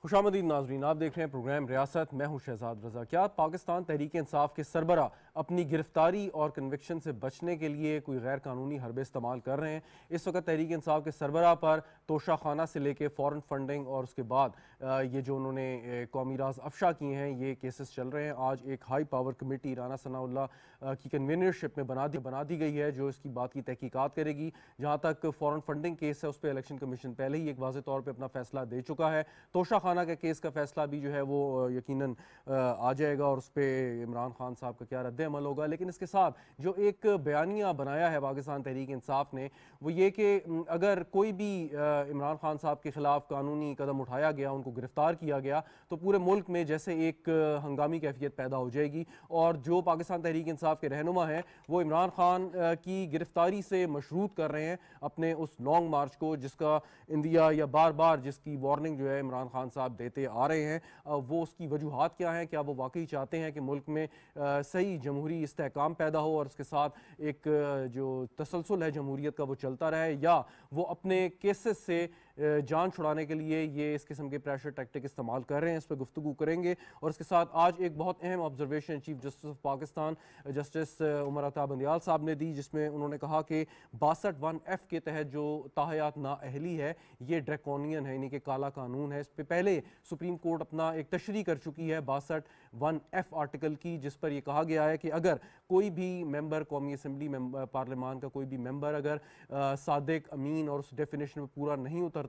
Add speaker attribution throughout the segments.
Speaker 1: खुशामदीद नाजरीन, आप देख रहे हैं प्रोग्राम रियासत। मैं हूं शहजाद रजा। क्या पाकिस्तान तहरीक इंसाफ के सरबरा अपनी गिरफ्तारी और कन्विक्शन से बचने के लिए कोई गैर कानूनी हरबे इस्तेमाल कर रहे हैं? इस वक्त तहरीक इंसाफ के सरबरा पर तोशा खाना से लेके फॉरेन फंडिंग और उसके बाद ये जो उन्होंने कौमी राज अफशा किए हैं, ये केसेस चल रहे हैं। आज एक high power committee Rana Sanaullah की कन्वीनरशिप में बना दी गई है जो इसकी बात की तहकीकात करेगी। जहाँ तक फॉरेन फंडिंग केस है उस पर इलेक्शन कमीशन पहले ही एक वाज़ेह तौर पर अपना फैसला दे चुका है। तोशा खाना के केस का फैसला भी जो है वो यकीनन आ जाएगा और उस पर इमरान खान साहब का क्या रद्द अमल होगा। लेकिन इसके साथ जो एक बयानिया बनाया है पाकिस्तान तहरीक इंसाफ ने, वो ये कि अगर कोई भी इमरान खान साहब के खिलाफ कानूनी कदम उठाया गया, उनको गिरफ्तार किया गया, तो पूरे मुल्क में जैसे एक हंगामी कैफियत पैदा हो जाएगी। और जो पाकिस्तान तहरीक इंसाफ के रहनुमा हैं वो इमरान खान की गिरफ्तारी से मशरूत कर रहे हैं अपने उस लॉन्ग मार्च को, जिसका इंदिया या बार बार जिसकी वार्निंग जो है इमरान खान साहब देते आ रहे हैं। वो उसकी वजूहात क्या हैं? क्या वो वाकई चाहते हैं कि मुल्क में सही जमहूरी इस्तेहकाम पैदा हो और उसके साथ एक जो तसलसल है जमहूरियत का वो चलता रहे, या वो अपने केसेस से जान छुड़ाने के लिए ये इस किस्म के प्रेशर टैक्टिक इस्तेमाल कर रहे हैं? इस पर गुफ्तगू करेंगे। और इसके साथ आज एक बहुत अहम observation chief justice of Pakistan justice Umar Ata Bandial साहब ने दी, जिसमें उन्होंने कहा कि 62(1)F के तहत जो ताहयात नाअहली है ये ड्रैकोनियन है, यानी कि काला कानून है। इस पर पहले सुप्रीम कोर्ट अपना एक तशरीह कर चुकी है 62(1)F आर्टिकल की, जिस पर यह कहा गया है कि अगर कोई भी मेंबर कौमी असम्बली पार्लियामान का कोई भी मेंबर अगर सादिक अमीन और उस डेफिनेशन में पूरा नहीं उतरता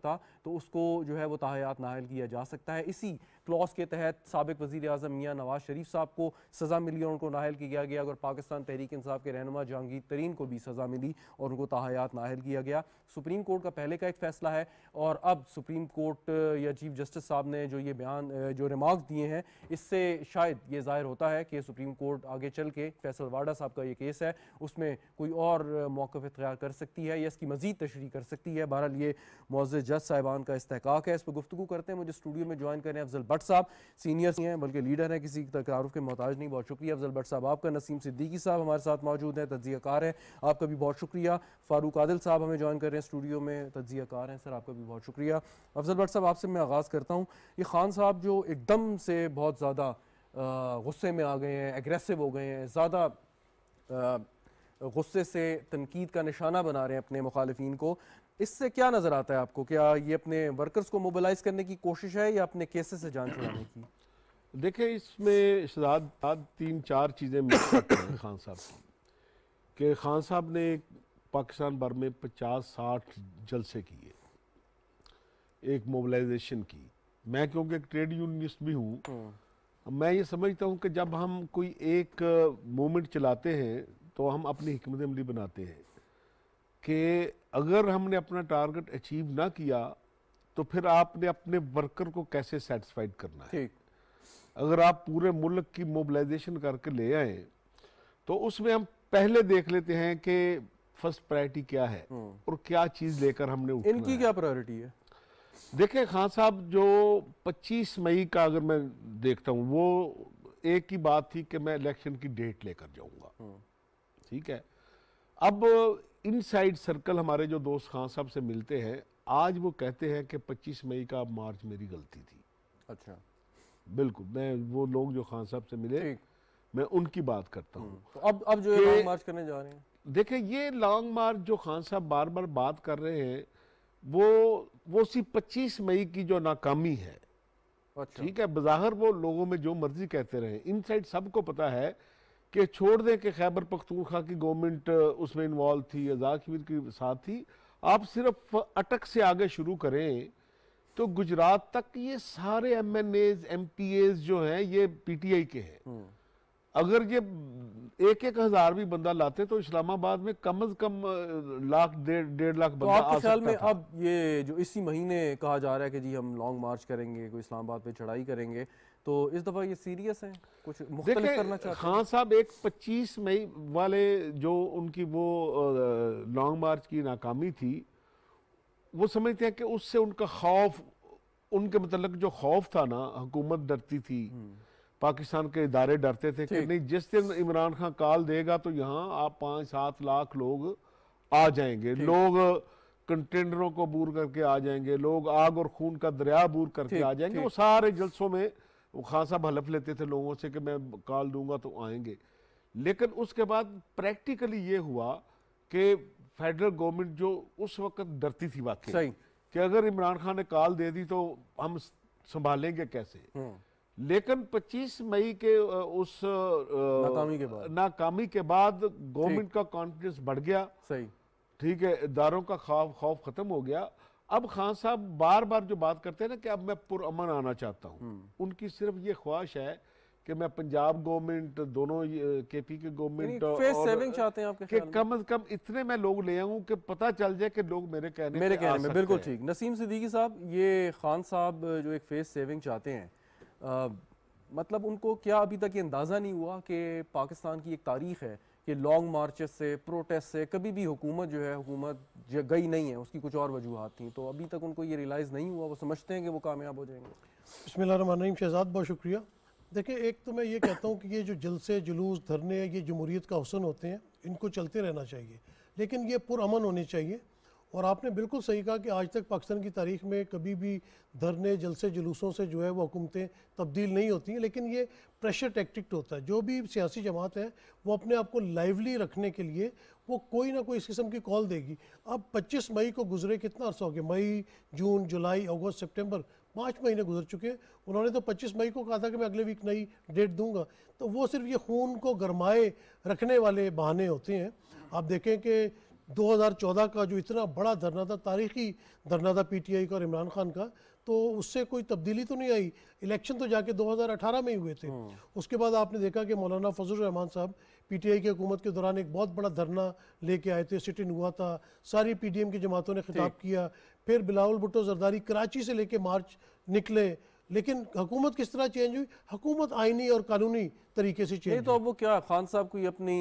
Speaker 1: तो उसको जो है वो ताहयात नाअहल किया जा सकता है। इसी क्लॉज के तहत साबिक वज़ीर आज़म मियाँ नवाज शरीफ साहब को सज़ा मिली और उनको नाअहल किया गया। अगर पाकिस्तान तहरीक इंसाफ के रहनुमा जहांगीर तरीन को भी सज़ा मिली और उनको ताहयात नाअहल किया गया। सुप्रीम कोर्ट का पहले का एक फ़ैसला है और अब सुप्रीम कोर्ट या चीफ जस्टिस साहब ने जो ये बयान जो रिमार्क्स दिए हैं, इससे शायद ये ज़ाहिर होता है कि सुप्रीम कोर्ट आगे चल के फैसल वाडा साहब का ये केस है उसमें कोई और मौक़िफ़ इख्तियार कर सकती है या इसकी मज़ीद तशरीह कर सकती है। बहरहाल ये मुअज़्ज़ज़ जज साहिबान का इस्तेहक़ाक़ है। इस पर गुफ्तगू करते हैं। मुझे स्टूडियो में ज्वाइन करें अफजल भट्ट साहब, सीनियर हैं बल्कि लीडर हैं, किसी तारुफ के मोहताज नहीं। बहुत शुक्रिया अफजल भट्ट साहब आपका। नसीम सिद्दीकी साहब हमारे साथ मौजूद हैं, तज्ज़ियाकार हैं, आपका भी बहुत शुक्रिया। फ़ारूक आदिल साहब हमें ज्वाइन कर रहे हैं स्टूडियो में, तज्ज़ियाकार हैं, सर आपका भी बहुत शुक्रिया। अफजल भट्ट साहब आपसे मैं आगाज़ करता हूँ। ये खान साहब जो एकदम से बहुत ज़्यादा गुस्से में आ गए हैं, एग्रेसिव हो गए हैं, ज़्यादा गुस्से से तनकीद का निशाना बना रहे हैं अपने मुखालिफिन को, इससे क्या नज़र आता है आपको? क्या ये अपने वर्कर्स को मोबिलाइज करने की कोशिश है या अपने केसेस से जान छुड़ाने की?
Speaker 2: देखिए, इसमें शहजाद 3-4 चीज़ें मिक्स करते हैं खान साहब की, कि खान साहब ने पाकिस्तान भर में 50-60 जलसे किए, एक मोबिलाइजेशन की। मैं क्योंकि एक ट्रेड यूनियनिस्ट भी हूँ, मैं ये समझता हूँ कि जब हम कोई एक मूवमेंट चलाते हैं तो हम अपनी हिकमत अमली बनाते हैं कि अगर हमने अपना टारगेट अचीव ना किया तो फिर आपने अपने वर्कर को कैसे सेटिस्फाइड करना है। अगर आप पूरे मुल्क की मोबिलाइजेशन करके ले आए तो उसमें हम पहले देख लेते हैं कि फर्स्ट प्रायोरिटी क्या है और क्या चीज़ लेकर हमने उठना है।
Speaker 1: इनकी क्या प्रायोरिटी है?
Speaker 2: देखिए, खान साहब जो 25 मई का अगर मैं देखता हूँ, वो एक ही बात थी कि मैं इलेक्शन की डेट लेकर जाऊंगा, ठीक है। अब इनसाइड सर्कल हमारे जो दोस्त खान साहब से मिलते हैं, आज वो कहते हैं कि 25 मई का मार्च मेरी गलती थी।
Speaker 1: अच्छा,
Speaker 2: बिल्कुल, मैं वो लोग जो खान साहब से मिले मैं उनकी बात करता हूँ।
Speaker 1: तो अब जो लॉन्ग मार्च करने जा रहे हैं,
Speaker 2: देखिए ये लॉन्ग मार्च जो खान साहब बार बार बात कर रहे हैं वो सिर्फ 25 मई की जो नाकामी है।
Speaker 1: अच्छा।
Speaker 2: ठीक है, बज़ाहिर वो लोगों में जो मर्जी कहते रहे, इनसाइड सबको पता है कि छोड़ दें कि खैबर पख्तूनख्वा की गवर्नमेंट उसमें इन्वॉल्व थी, आज़ाद कश्मीर के साथ थी। आप सिर्फ अटक से आगे शुरू करें तो गुजरात तक ये सारे MNAs MPAs जो हैं ये PTI के हैं। अगर ये 1-1 हज़ार भी बंदा लाते तो इस्लामाबाद में कम से कम 1-1.5 लाख बंदा आ सकता था।
Speaker 1: आपके ख्याल में अब ये जो इसी महीने कहा जा रहा है कि जी हम लॉन्ग मार्च करेंगे, कोई इस्लामाबाद पे चढ़ाई करेंगे, तो इस दफ़ा ये सीरियस है, कुछ मुख्तलिफ करना चाहते हैं?
Speaker 2: खान साहब एक 25 मई वाले जो उनकी वो लॉन्ग मार्च की नाकामी थी, वो समझते हैं कि उससे उनका खौफ, उनके मतलब जो खौफ था ना, हुकूमत डरती थी, पाकिस्तान के इदारे डरते थे कि नहीं जिस दिन इमरान खान कॉल देगा तो यहाँ आप 5-7 लाख लोग आ जाएंगे। लोग कंटेनरों को अबूर करके आ जाएंगे, लोग आग और खून का दरिया अबूर करके आ जाएंगे। वो
Speaker 1: ठीक।
Speaker 2: सारे जलसों में वो खान साहब हलफ लेते थे लोगों से कि मैं कॉल दूंगा तो आएंगे। लेकिन उसके बाद प्रैक्टिकली ये हुआ कि फेडरल गवर्नमेंट जो उस वक्त डरती थी वाकई
Speaker 1: सही।
Speaker 2: कि अगर इमरान खान ने कॉल दे दी तो हम संभालेंगे कैसे। लेकिन 25 मई के उस नाकामी के बाद गवर्नमेंट का कॉन्फिडेंस बढ़ गया।
Speaker 1: सही।
Speaker 2: ठीक है, इदारों का खौफ खत्म हो गया। अब खान साहब बार बार जो बात करते हैं ना कि अब मैं पुरअमन आना चाहता हूँ, उनकी सिर्फ ये ख्वाहिश है कि मैं पंजाब गवर्नमेंट, दोनों केपी के गवर्नमेंट
Speaker 1: और चाहते हैं आपके
Speaker 2: कि कम से कम इतने मैं लोग ले आऊं कि पता चल जाए कि लोग मेरे कहने में
Speaker 1: बिल्कुल ठीक। नसीम सिद्दीकी साहब, ये खान साहब जो एक फेस सेविंग चाहते हैं, मतलब उनको क्या अभी तक ये अंदाज़ा नहीं हुआ कि पाकिस्तान की एक तारीख है कि लॉन्ग मार्चेस से, प्रोटेस्ट से कभी भी हुकूमत जो है, हुकूमत गई नहीं है, उसकी कुछ और वजूहात थी, तो अभी तक उनको ये रियलाइज़ नहीं हुआ, वो समझते हैं कि वो कामयाब हो जाएंगे।
Speaker 3: बिस्मिल्लाहिर्रहमानिर्रहीम। शहजाद, बहुत शुक्रिया। देखिए, एक तो मैं ये कहता हूँ कि ये जो जलसे, जुलूस, धरने, ये जमहूरियत का हुस्न होते हैं, इनको चलते रहना चाहिए, लेकिन ये पुरअमन होने चाहिए। और आपने बिल्कुल सही कहा कि आज तक पाकिस्तान की तारीख में कभी भी धरने, जलसे, जुलूसों से जो है वो हुकूमतें तब्दील नहीं होती हैं, लेकिन ये प्रेशर टैक्टिक होता है। जो भी सियासी जमात है वो अपने आप को लाइवली रखने के लिए वो कोई ना कोई इस किस्म की कॉल देगी। अब 25 मई को गुजरे कितना अर्सा हो गया, मई, जून, जुलाई, अगस्त, सितंबर, 5 महीने गुजर चुके हैं। उन्होंने तो 25 मई को कहा था कि मैं अगले वीक नई डेट दूंगा, तो वो सिर्फ ये खून को गरमाए रखने वाले बहाने होते हैं। आप देखें कि 2014 का जो इतना बड़ा धरना था, तारीखी धरना था पीटीआई का और इमरान खान का, तो उससे कोई तब्दीली तो नहीं आई। इलेक्शन तो जाके 2018 में ही हुए थे। उसके बाद आपने देखा कि मौलाना फजल रहमान साहब पीटीआई की हुकूमत के दौरान एक बहुत बड़ा धरना लेके आए थे, सिट इन हुआ था, सारी पीडीएम की जमातों ने खिताब किया। फिर बिलावल भुट्टो जरदारी कराची से लेके मार्च निकले, लेकिन हुकूमत किस तरह चेंज हुई? हुकूमत आईनी और कानूनी तरीके से चेंज।
Speaker 1: तो अब वो क्या खान साहब कोई अपनी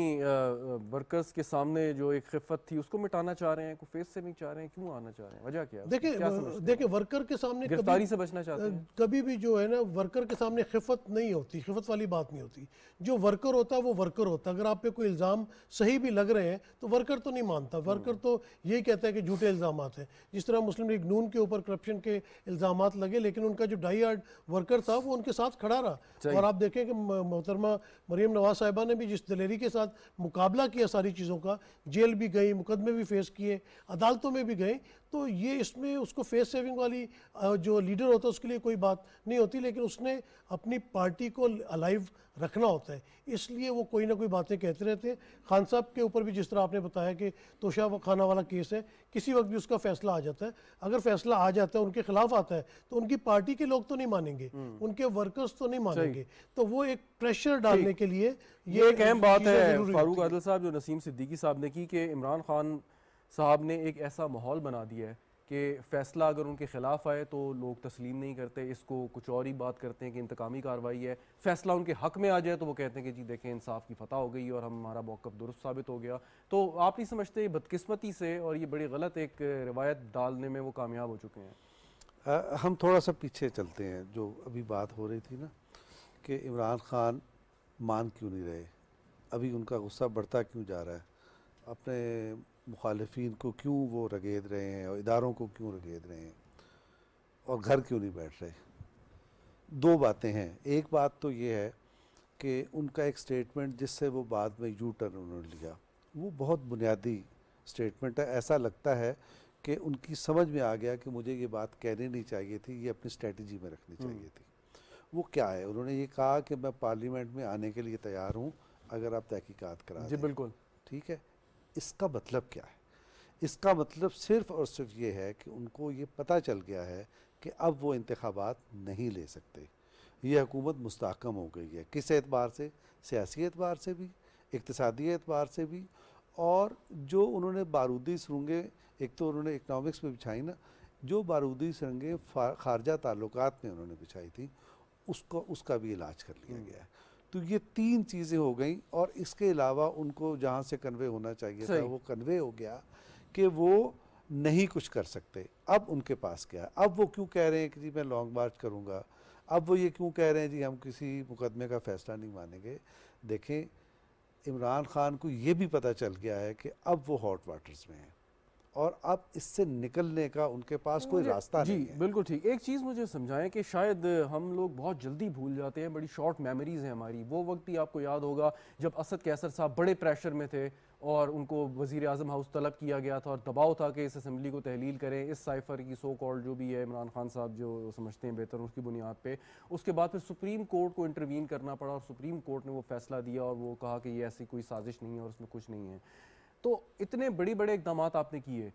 Speaker 1: वर्कर्स के सामने जो एक खिफत थी उसको मिटाना चाह रहे हैं, कोई फेस से नहीं चाह रहे हैं, क्यों आना चाह रहे हैं, वजह क्या है?
Speaker 3: देखिए वर्कर के सामने
Speaker 1: गिरफ्तारी से बचना चाहते हैं।
Speaker 3: कभी भी जो है ना, वर्कर के सामने खिफत नहीं होती, खिफत वाली बात नहीं होती। जो वर्कर होता है वो वर्कर होता है। अगर आप पे कोई इल्ज़ाम सही भी लग रहे हैं तो वर्कर तो नहीं मानता, वर्कर तो यही कहता है कि झूठे इल्ज़ाम हैं। जिस तरह मुस्लिम लीग नून के ऊपर करप्शन के इल्ज़ाम लगे, लेकिन उनका जो डाई हार्ड वर्कर था वो उनके साथ खड़ा रहा। और आप देखें कि मोहतरमा मरियम नवाज साहिबा ने भी जिस दिलेरी के साथ मुकाबला किया सारी चीज़ों का, जेल भी गई, मुकदमे भी फेस किए, अदालतों में भी गए, तो ये इसमें उसको फेस सेविंग वाली जो लीडर होता है उसके लिए कोई बात नहीं होती, लेकिन उसने अपनी पार्टी को अलाइव रखना होता है, इसलिए वो कोई ना कोई बातें कहते रहते हैं। खान साहब के ऊपर भी जिस तरह आपने बताया कि तोशा खाना वाला केस है, किसी वक्त भी उसका फैसला आ जाता है। अगर फैसला आ जाता है, उनके खिलाफ आता है, तो उनकी पार्टी के लोग तो नहीं मानेंगे, उनके वर्कर्स तो नहीं मानेंगे, तो वो एक प्रेशर डालने के लिए
Speaker 1: ये एक अहम बात है फारूक आदिल साहब जो नसीम सिद्दीकी साहब ने की कि इमरान खान साहब ने एक ऐसा माहौल बना दिया है कि फ़ैसला अगर उनके ख़िलाफ़ आए तो लोग तस्लीम नहीं करते, इसको कुछ और ही बात करते हैं कि इंतकामी कार्रवाई है। फ़ैसला उनके हक़ में आ जाए तो वो कहते हैं कि जी देखें इंसाफ की फ़तह हो गई और हमारा मौक़िफ़ दुरुस्त साबित हो गया। तो आप नहीं समझते ये बदकिस्मती से और ये बड़ी गलत एक रिवायत डालने में वो कामयाब हो चुके हैं?
Speaker 4: हम थोड़ा सा पीछे चलते हैं। जो अभी बात हो रही थी ना कि इमरान खान मान क्यों नहीं रहे, अभी उनका गुस्सा बढ़ता क्यों जा रहा है, अपने मुखालिफिन को क्यों वो रगेद रहे हैं और इदारों को क्यों रगेद रहे हैं और घर क्यों नहीं बैठ रहे। दो बातें हैं। एक बात तो ये है कि उनका एक स्टेटमेंट जिससे वो बाद में यू टर्न उन्होंने लिया, वो बहुत बुनियादी स्टेटमेंट है। ऐसा लगता है कि उनकी समझ में आ गया कि मुझे ये बात कहनी नहीं चाहिए थी, ये अपनी स्ट्रेटजी में रखनी चाहिए थी। वो क्या है, उन्होंने ये कहा कि मैं पार्लियामेंट में आने के लिए तैयार हूँ अगर आप तहकीकात करा दें।
Speaker 1: जी बिल्कुल ठीक है।
Speaker 4: इसका मतलब क्या है? इसका मतलब सिर्फ़ और सिर्फ ये है कि उनको ये पता चल गया है कि अब वो इंतखाबात नहीं ले सकते, ये हुकूमत मुस्तहकम हो गई है। किस एतबार से? सियासी एतबार से भी, इक़्तिसादी एतबार से भी, और जो उन्होंने बारूदी सुरंगें, एक तो उन्होंने इकनॉमिक्स में बिछाई ना, जो बारूदी सुरंगें खारजा ताल्लुकात में उन्होंने बिछाई थी उसका भी इलाज कर लिया गया है। तो ये तीन चीज़ें हो गई, और इसके अलावा उनको जहाँ से कन्वे होना चाहिए था वो कन्वे हो गया कि वो नहीं कुछ कर सकते। अब उनके पास क्या है? अब वो क्यों कह रहे हैं कि जी मैं लॉन्ग मार्च करूँगा? अब वो ये क्यों कह रहे हैं जी हम किसी मुकदमे का फ़ैसला नहीं मानेंगे? देखें, इमरान खान को ये भी पता चल गया है कि अब वो हॉट वाटर्स में हैं, और अब इससे निकलने का उनके पास कोई रास्ता नहीं है।
Speaker 1: बिल्कुल ठीक। एक चीज़ मुझे समझाएं कि शायद हम लोग बहुत जल्दी भूल जाते हैं, बड़ी शॉर्ट मेमोरीज हैं हमारी। वो वक्त भी आपको याद होगा जब असद कैसर साहब बड़े प्रेशर में थे और उनको वज़ीर आज़म हाउस तलब किया गया था और दबाव था कि इस असम्बली को तहलील करें, इस साइफर की सो कॉल्ड जो भी है इमरान खान साहब जो समझते हैं बेहतर उसकी बुनियाद पे। उसके बाद फिर सुप्रीम कोर्ट को इंटरवीन करना पड़ा और सुप्रीम कोर्ट ने वो फैसला दिया और वो कहा कि ये ऐसी कोई साजिश नहीं है और उसमें कुछ नहीं है। तो इतने बड़े बड़े इकदाम आपने किए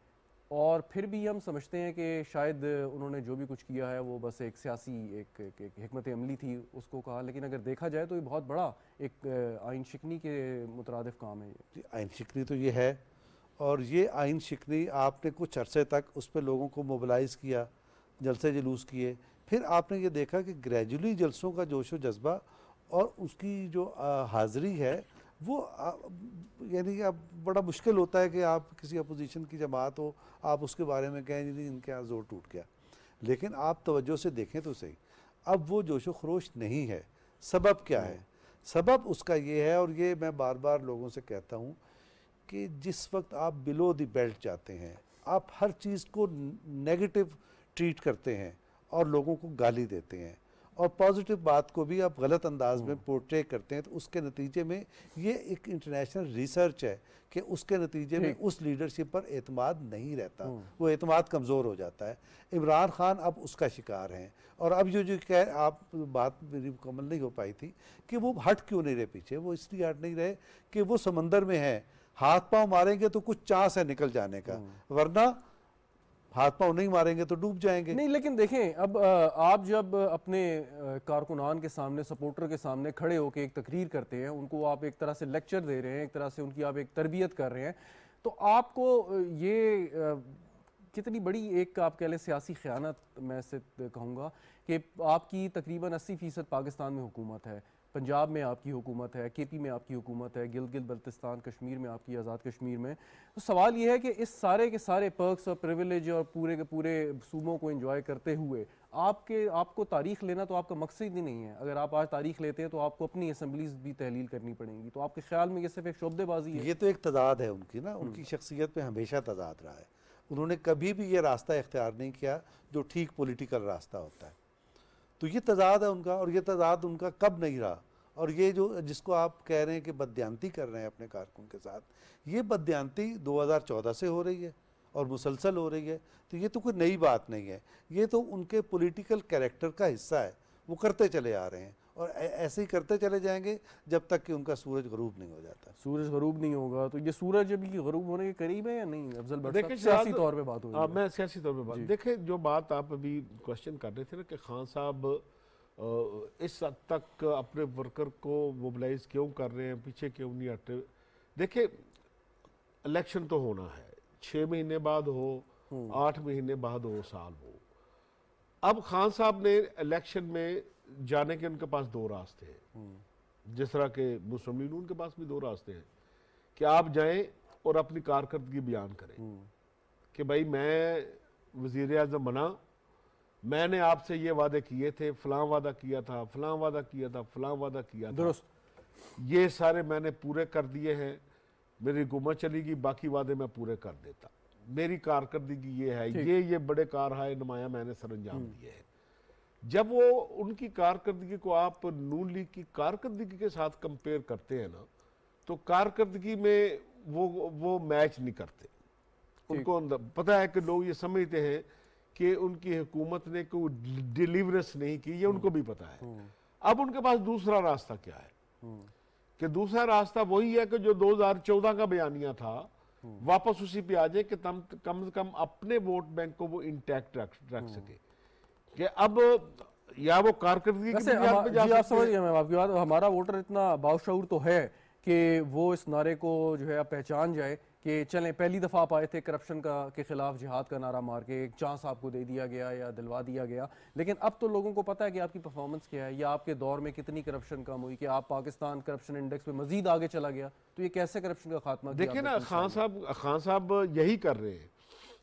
Speaker 1: और फिर भी हम समझते हैं कि शायद उन्होंने जो भी कुछ किया है वो बस एक सियासी एक हिकमत अमली थी, उसको कहा। लेकिन अगर देखा जाए तो ये बहुत बड़ा एक आइन शिकनी के मुतरादिफ काम है। ये
Speaker 4: आइन शिकनी तो ये है, और ये आइन शिकनी आपने कुछ अरसे तक उस पर लोगों को मोबिलाइज़ किया, जलसे जुलूस किए, फिर आपने ये देखा कि ग्रेजुअली जलसों का जोश व जज्बा और उसकी जो हाज़िरी है वो यानी कि अब बड़ा मुश्किल होता है कि आप किसी अपोजिशन की जमात हो, आप उसके बारे में कहें नहीं इनके यहाँ जोर टूट गया। लेकिन आप तवज्जो से देखें तो सही, अब वो जोशो खरोश नहीं है। सबब क्या है? सबब उसका ये है, और ये मैं बार बार लोगों से कहता हूँ कि जिस वक्त आप बिलो द बेल्ट जाते हैं, आप हर चीज़ को नेगेटिव ट्रीट करते हैं और लोगों को गाली देते हैं और पॉजिटिव बात को भी आप गलत अंदाज में पोर्ट्रे करते हैं, तो उसके नतीजे में ये एक इंटरनेशनल रिसर्च है कि उसके नतीजे में उस लीडरशिप पर एतमाद नहीं रहता, वो एतमाद कमज़ोर हो जाता है। इमरान खान अब उसका शिकार हैं। और अब जो कह आप बात मेरी मुकम्मल नहीं हो पाई थी कि वो हट क्यों नहीं रहे पीछे, वो इसलिए हट नहीं रहे कि वो समंदर में है, हाथ पाँव मारेंगे तो कुछ चांस है निकल जाने का, वरना हाथ पाँव नहीं मारेंगे तो डूब जाएंगे।
Speaker 1: नहीं, लेकिन देखें अब आप जब अपने कारकुनान के सामने, सपोर्टर के सामने खड़े होकर एक तकरीर करते हैं, उनको आप एक तरह से लेक्चर दे रहे हैं, एक तरह से उनकी आप एक तरबियत कर रहे हैं, तो आपको ये कितनी बड़ी एक आप कह लें सियासी ख़यानत मैं से कहूँगा कि आपकी तकरीबन 80% पाकिस्तान में हुकूमत है, पंजाब में आपकी हुकूमत है, केपी में आपकी हुकूमत है, गिलगित बल्तिस्तान कश्मीर में आपकी आज़ाद कश्मीर में। तो सवाल ये है कि इस सारे के सारे पर्क्स और प्रिविलेज और पूरे के पूरे सूबों को एंजॉय करते हुए आपको तारीख लेना तो आपका मकसद ही नहीं है। अगर आप आज तारीख लेते हैं तो आपको अपनी असम्बलीज भी तहलील करनी पड़ेंगी, तो आपके ख्याल में ये सिर्फ एक शोबदेबाजी है?
Speaker 4: ये तो एक तजाद है उनकी ना, उनकी शख्सियत में हमेशा तजाद रहा है। उन्होंने कभी भी ये रास्ता इख्तियार नहीं किया जो ठीक पॉलिटिकल रास्ता होता है। तो ये तजाद है उनका, और ये तजाद उनका कब नहीं रहा। और ये जो जिसको आप कह रहे हैं कि बदयांती कर रहे हैं अपने कारकुन के साथ, ये बदयांती 2014 से हो रही है और मुसलसल हो रही है। तो ये तो कोई नई बात नहीं है, ये तो उनके पॉलिटिकल कैरेक्टर का हिस्सा है, वो करते चले आ रहे हैं और ऐसे ही करते चले जाएंगे जब तक कि उनका सूरज गरूब नहीं हो जाता।
Speaker 1: सूरज गरूब नहीं होगा तो ये सूरज अभी गरूब होने के करीब है या नहीं? अफजल भट्ट साहब, सियासी तौर पे बात हो रही है।
Speaker 2: मैं सियासी तौर पे बात देखें, जो बात आप अभी क्वेश्चन कर रहे थे ना कि खान साहब इस हद तक अपने वर्कर को मोबिलाइज क्यों कर रहे हैं, पीछे क्यों नहीं हटे। देखिए, इलेक्शन तो होना है, 6 महीने बाद हो, 8 महीने बाद हो, साल हो। अब खान साहब ने इलेक्शन में जाने के उनके पास 2 रास्ते हैं, जिस तरह के मुस्लिम लीग उनके पास भी 2 रास्ते हैं कि आप जाएं और अपनी कारकर्दगी बयान करें कि भाई मैं वजीर आज़म बना, मैंने आपसे ये वादे किए थे, फलां वादा किया था, फलां वादा किया था, फलां वादा किया था, दुरुस्त, ये सारे मैंने पूरे कर दिए हैं, मेरी हुकूमत चलेगी, बाकी वादे मैं पूरे कर देता, मेरी कारकर्दगी ये है, ये बड़े कारहाय नुमाया मैंने सरअंजाम दिए हैं। जब वो उनकी कारकर्दगी को आप नून लीग की कारकर्दगी के साथ कंपेयर करते हैं ना, तो कारकर्दगी में वो मैच नहीं करते। उनको पता है कि लोग ये समझते हैं कि उनकी हुकूमत ने कोई डिलीवरेंस नहीं की, ये उनको भी पता है। अब उनके पास दूसरा रास्ता क्या है कि दूसरा रास्ता वही है कि जो 2014 का बयानिया था, वापस उसी पे आ जाए कि कम से कम अपने वोट बैंक को वो इंटैक्ट रख सके। कि अब या वो कारकर्दगी की बुनियाद पे जा सकते हैं।
Speaker 1: आप समझ गए मैं आपकी बात। हमारा वोटर इतना बाशऊर तो है कि वो इस नारे को जो है पहचान जाए कि चलें, पहली दफ़ा आप आए थे करप्शन के खिलाफ जिहाद का नारा मार के, एक चांस आपको दे दिया गया या दिलवा दिया गया, लेकिन अब तो लोगों को पता है कि आपकी परफॉर्मेंस क्या है या आपके दौर में कितनी करप्शन कम हुई कि आप पाकिस्तान करप्शन इंडेक्स में मजीद आगे चला गया। तो ये कैसे करप्शन का खात्मा?
Speaker 2: देखिए ना, खान साहब यही कर रहे हैं।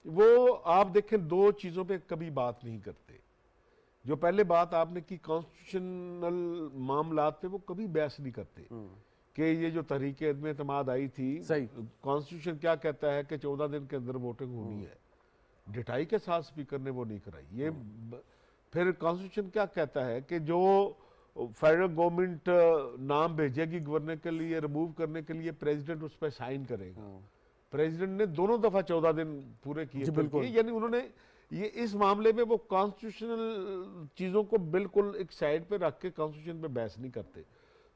Speaker 2: वो आप देखें 2 चीज़ों पर कभी बात नहीं करते। जो पहले बात आपने की कॉन्स्टिट्यूशनल मामलात पे, वो कभी बहस नहीं करते कि ये जो तहरीक इल्म एतमाद आई थी,
Speaker 1: सही।
Speaker 2: कॉन्स्टिट्यूशन क्या कहता है कि 14 दिन के अंदर वोटिंग होनी है, डिटाई के साथ स्पीकर ने वो नहीं कराई। ये फिर कॉन्स्टिट्यूशन क्या कहता है कि जो फेडरल गवर्नमेंट नाम भेजेगी गवर्नर के लिए रिमूव करने के लिए, प्रेसिडेंट उस पर साइन करेगा। प्रेसिडेंट ने दोनों दफा 14 दिन पूरे किए, यानी उन्होंने ये इस मामले में वो कॉन्स्टिट्यूशनल चीजों को बिल्कुल एक साइड पे रख के कॉन्स्टिट्यूशन पे बहस नहीं करते।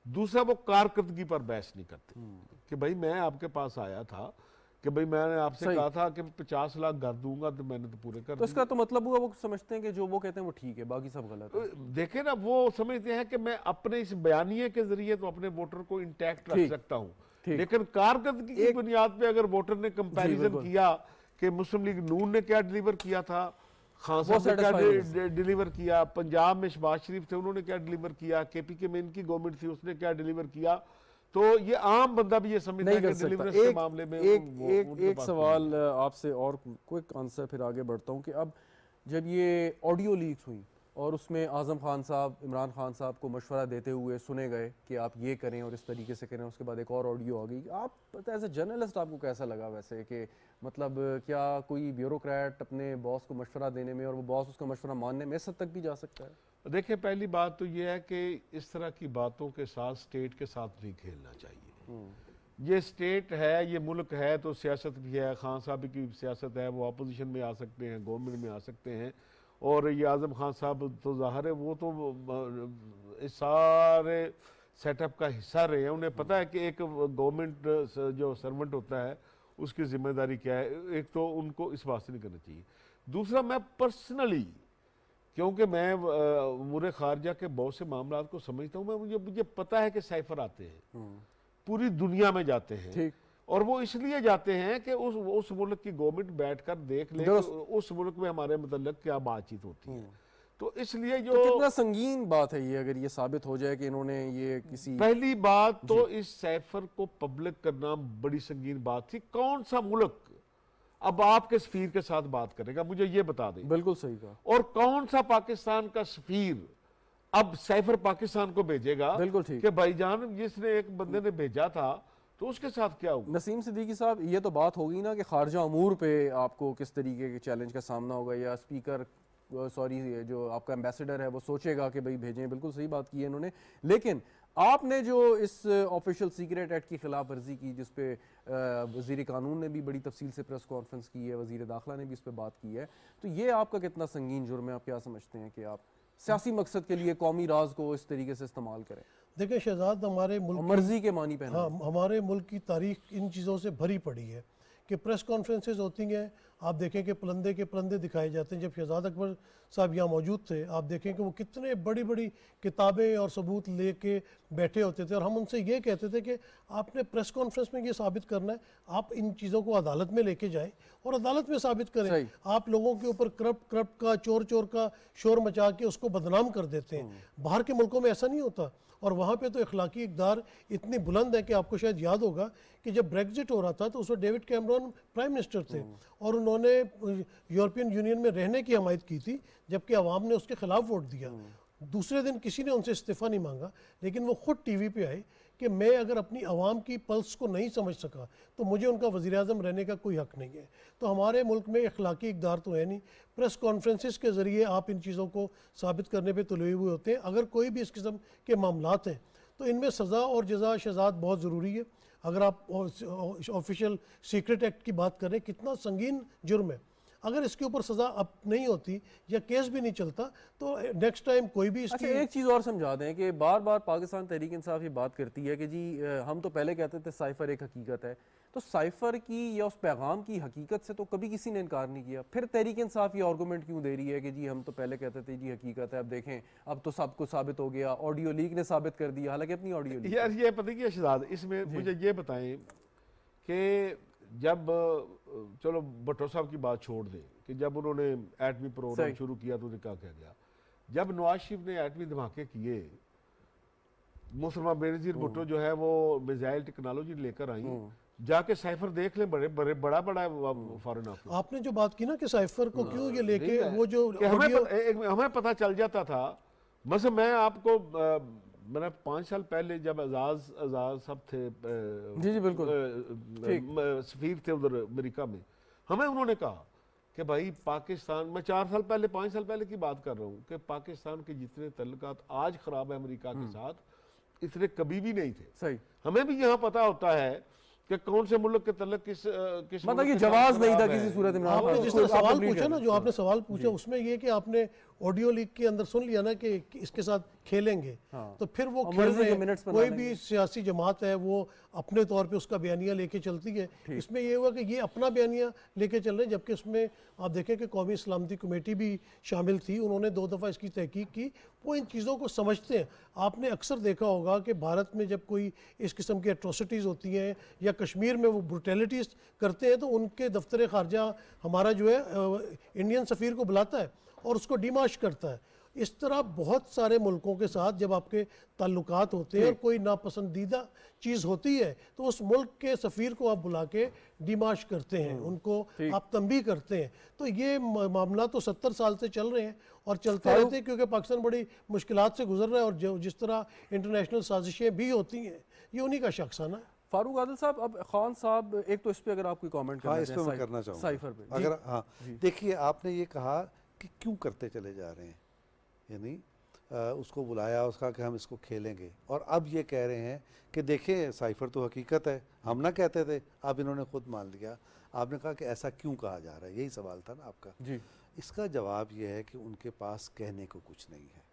Speaker 2: दूसरा, वो कारकर्दगी पर बहस नहीं करते कि भाई मैं आपके पास आया था कि भाई मैंने आपसे कहा था कि 50 लाख घर दूंगा, तो मैंने तो पूरे कर
Speaker 1: तो इसका तो मतलब हुआ वो समझते हैं कि जो वो कहते हैं वो ठीक है, बाकी सब गलत है।
Speaker 2: देखे ना, वो समझते हैं कि मैं अपने इस बयानिए के जरिए तो अपने वोटर को इंटैक्ट रख सकता हूँ, लेकिन कारकर्दगी की बुनियाद पे अगर वोटर ने कंपैरिजन किया कि मुस्लिम लीग नून ने क्या डिलीवर किया था, खान साहब ने क्या डिलीवर किया, पंजाब में शहबाज शरीफ थे उन्होंने क्या डिलीवर किया, केपीके में इनकी गवर्नमेंट थी उसने क्या डिलीवर किया, तो ये आम बंदा भी ये समझता है कि डिलीवरेंस के मामले में
Speaker 1: एक सवाल आपसे और क्विक आंसर फिर आगे बढ़ता हूँ कि अब जब ये ऑडियो लीक्स हुई और उसमें आज़म खान साहब इमरान खान साहब को मशवरा देते हुए सुने गए कि आप ये करें और इस तरीके से करें, उसके बाद एक और ऑडियो आ गई, आप पता एज ए जर्नलिस्ट आपको कैसा लगा वैसे कि मतलब क्या कोई ब्यूरोक्रेट अपने बॉस को मशवरा देने में और वो बॉस उसका मशवरा मानने में इस हद तक भी जा सकता है?
Speaker 2: देखिए, पहली बात तो ये है कि इस तरह की बातों के साथ स्टेट के साथ नहीं खेलना चाहिए। ये स्टेट है, ये मुल्क है, तो सियासत भी है, खान साहब की सियासत है, वो अपोजिशन में आ सकते हैं, गवर्नमेंट में आ सकते हैं, और ये आज़म खान साहब तो ज़ाहिर है वो तो इस सारे सेटअप का हिस्सा रहे हैं, उन्हें पता है कि एक गवर्नमेंट जो सर्वेंट होता है उसकी जिम्मेदारी क्या है। एक तो उनको इस बात से नहीं करना चाहिए। दूसरा, मैं पर्सनली, क्योंकि मैं मुरे खारजा के बहुत से मामला को समझता हूँ, मुझे पता है कि साइफर आते हैं, पूरी दुनिया में जाते हैं, और वो इसलिए जाते हैं कि उस मुल्क की गवर्नमेंट बैठकर देख ले उस मुल्क में हमारे मतलब क्या बातचीत होती है। तो इसलिए जो
Speaker 1: तो कितना संगीन बात है ये, अगर ये साबित हो जाए कि इन्होंने ये किसी,
Speaker 2: पहली बात तो इस साइफर को पब्लिक करना बड़ी संगीन बात थी। कौन सा मुल्क अब आपके सफीर के साथ बात करेगा, मुझे ये बता दें।
Speaker 1: बिल्कुल सही कहा।
Speaker 2: और कौन सा पाकिस्तान का सफीर अब साइफर पाकिस्तान को भेजेगा?
Speaker 1: बिल्कुल ठीक
Speaker 2: कि भाईजान जिसने एक बंदे ने भेजा था तो उसके साथ क्या हुआ?
Speaker 1: नसीम सिद्दीकी साहब, ये तो बात होगी ना कि खारजा अमूर पे आपको किस तरीके के चैलेंज का सामना होगा, या स्पीकर जो आपका एम्बेसडर है वो सोचेगा कि भाई भेजें, बिल्कुल सही बात की है इन्होंने। लेकिन आपने जो इस ऑफिशियल सीक्रेट एक्ट की खिलाफ वर्जी की, जिस पे वज़ीर कानून ने भी बड़ी तफसील से प्रेस कॉन्फ्रेंस की है, वज़ीर दाखिला ने भी इस पे बात की है, तो ये आपका कितना संगीन जुर्म है? आप क्या समझते हैं कि आप सियासी मकसद के लिए कौमी राज को इस तरीके से इस्तेमाल करें?
Speaker 3: देखिए शहजाद, हमारे मुल्क
Speaker 1: मर्जी के मानी पहना,
Speaker 3: हाँ, हमारे मुल्क की तारीख इन चीज़ों से भरी पड़ी है कि प्रेस कॉन्फ्रेंसेस होती हैं, आप देखें कि पलंदे के पलंदे दिखाए जाते हैं। जब शहजाद अकबर साहब यहाँ मौजूद थे, आप देखें कि वो कितने बड़ी बड़ी किताबें और सबूत लेके बैठे होते थे, और हम उनसे ये कहते थे कि आपने प्रेस कॉन्फ्रेंस में ये साबित करना है, आप इन चीज़ों को अदालत में लेके जाएं और अदालत में साबित करें। आप लोगों के ऊपर करप्ट का, चोर का शोर मचा के उसको बदनाम कर देते हैं। बाहर के मुल्कों में ऐसा नहीं होता, और वहाँ पे तो इखलाकी इक़दार इतनी बुलंद है कि आपको शायद याद होगा कि जब ब्रेग्जिट हो रहा था तो उस वक्त डेविड कैमरॉन प्राइम मिनिस्टर थे, और उन्होंने यूरोपियन यूनियन में रहने की हमायत की थी, जबकि अवाम ने उसके खिलाफ वोट दिया। दूसरे दिन किसी ने उनसे इस्तीफ़ा नहीं मांगा, लेकिन वो खुद टीवी पे आए कि मैं अगर अपनी आवाम की पल्स को नहीं समझ सका तो मुझे उनका वज़ीर आज़म रहने का कोई हक़ नहीं है। तो हमारे मुल्क में इखलाकी इक़दार तो है नहीं। प्रेस कॉन्फ्रेंसेस के ज़रिए आप इन चीज़ों को साबित करने पे तुले हुए होते हैं। अगर कोई भी इस किस्म के मामलात हैं तो इनमें सज़ा और जज़ा शहजाद बहुत ज़रूरी है। अगर आप ऑफिशियल सीक्रेट एक्ट की बात करें, कितना संगीन जुर्म है, अगर इसके ऊपर सज़ा अब नहीं होती या केस भी नहीं चलता तो नेक्स्ट टाइम कोई भी इसकी।
Speaker 1: अच्छा, एक चीज़ और समझा दें कि बार बार पाकिस्तान तहरीक इंसाफ ये बात करती है कि जी हम तो पहले कहते थे साइफर एक हकीकत है, तो साइफर की या उस पैगाम की हकीकत से तो कभी किसी ने इनकार नहीं किया, फिर तहरीक इंसाफ ये आर्गूमेंट क्यों दे रही है कि जी हम तो पहले कहते थे जी हकीकत है, अब देखें अब तो सब कुछ साबित हो गया, ऑडियो लीक ने साबित कर दिया, हालांकि अपनी ऑडियो लीक।
Speaker 2: यार ये पता है शहजाद, इसमें मुझे ये बताएं कि जब चलो भट्टो साहब की बात छोड़ दें कि जब उन्होंने एटमी प्रोग्राम शुरू किया तो क्या कह गया, जब नवाज शरीफ ने एटमी धमाके किए, मुसलमान बेनज़ीर भुट्टो जो है वो मिसाइल टेक्नोलॉजी लेकर आई, जाके साइफर देख लें, बड़ा फॉरेन ऑफिस।
Speaker 3: आपने जो बात की ना कि साइफर को क्यों ये लेके, वो जो
Speaker 2: हमें पता चल जाता था। मतलब मैं आपको मैंने 5 साल पहले जब आजाद साहब थे
Speaker 1: जी जी बिल्कुल
Speaker 2: सफीर थे उधर अमेरिका में, हमें उन्होंने कहा कि भाई पाकिस्तान, मैं 4 साल पहले 5 साल पहले की बात कर रहा हूँ, कि पाकिस्तान के जितने तल्लुकात आज खराब है अमेरिका के साथ, इतने कभी भी नहीं थे।
Speaker 1: सही,
Speaker 2: हमें भी यहाँ पता होता है कि कौन से मुल्क के तल्लुक किस
Speaker 1: मतलब ये जवाब नहीं था किसी सूरत में।
Speaker 3: आपने जिस तरह सवाल पूछा ना, जो आपने सवाल पूछा उसमें ये कि आपने ऑडियो लीक के अंदर सुन लिया ना कि इसके साथ खेलेंगे, तो फिर वो खेल रहे हैं, कोई भी सियासी जमात है वो अपने तौर पे उसका बयानिया लेके चलती है। इसमें ये हुआ कि ये अपना बयानिया लेके चल रहे हैं, जबकि इसमें आप देखें कि कौमी सलामती कमेटी भी शामिल थी, उन्होंने 2 दफ़ा इसकी तहकीक की, वो इन चीज़ों को समझते हैं। आपने अक्सर देखा होगा कि भारत में जब कोई इस किस्म की एट्रोसिटीज़ होती हैं या कश्मीर में वो ब्रुटैलिटीज़ करते हैं, तो उनके दफ्तर ख़ारजा हमारा जो है इंडियन सफ़ीर को बुलाता है और उसको डिमाश करता है। इस तरह बहुत सारे मुल्कों के साथ जब आपके ताल्लुकात होते हैं और कोई नापसंदीदा चीज़ होती है, तो उस मुल्क के सफ़ीर को आप बुला के डिमाश करते हैं, उनको आप तंबीह करते हैं। तो ये मामला तो 70 साल से चल रहे हैं और चलते रहते हैं, क्योंकि पाकिस्तान बड़ी मुश्किलात से गुजर रहा है और जो जिस तरह इंटरनेशनल साजिशें भी होती हैं, ये उन्हीं का शख्साना है।
Speaker 1: फारूक आदिल साहब, अब खान साहब, एक तो इस पे अगर आप कोई कमेंट
Speaker 4: हाँ, इस पे मैं करना चाहूँगा
Speaker 1: साइफर पे।
Speaker 4: अगर हाँ, देखिए आपने ये कहा कि क्यों करते चले जा रहे हैं, यानी उसको बुलाया, उसका कि हम इसको खेलेंगे, और अब ये कह रहे हैं कि देखिए साइफर तो हकीकत है, हम ना कहते थे, अब इन्होंने खुद मान लिया। आपने कहा कि ऐसा क्यों कहा जा रहा है, यही सवाल था ना आपका
Speaker 1: जी।
Speaker 4: इसका जवाब ये है कि उनके पास कहने को कुछ नहीं है।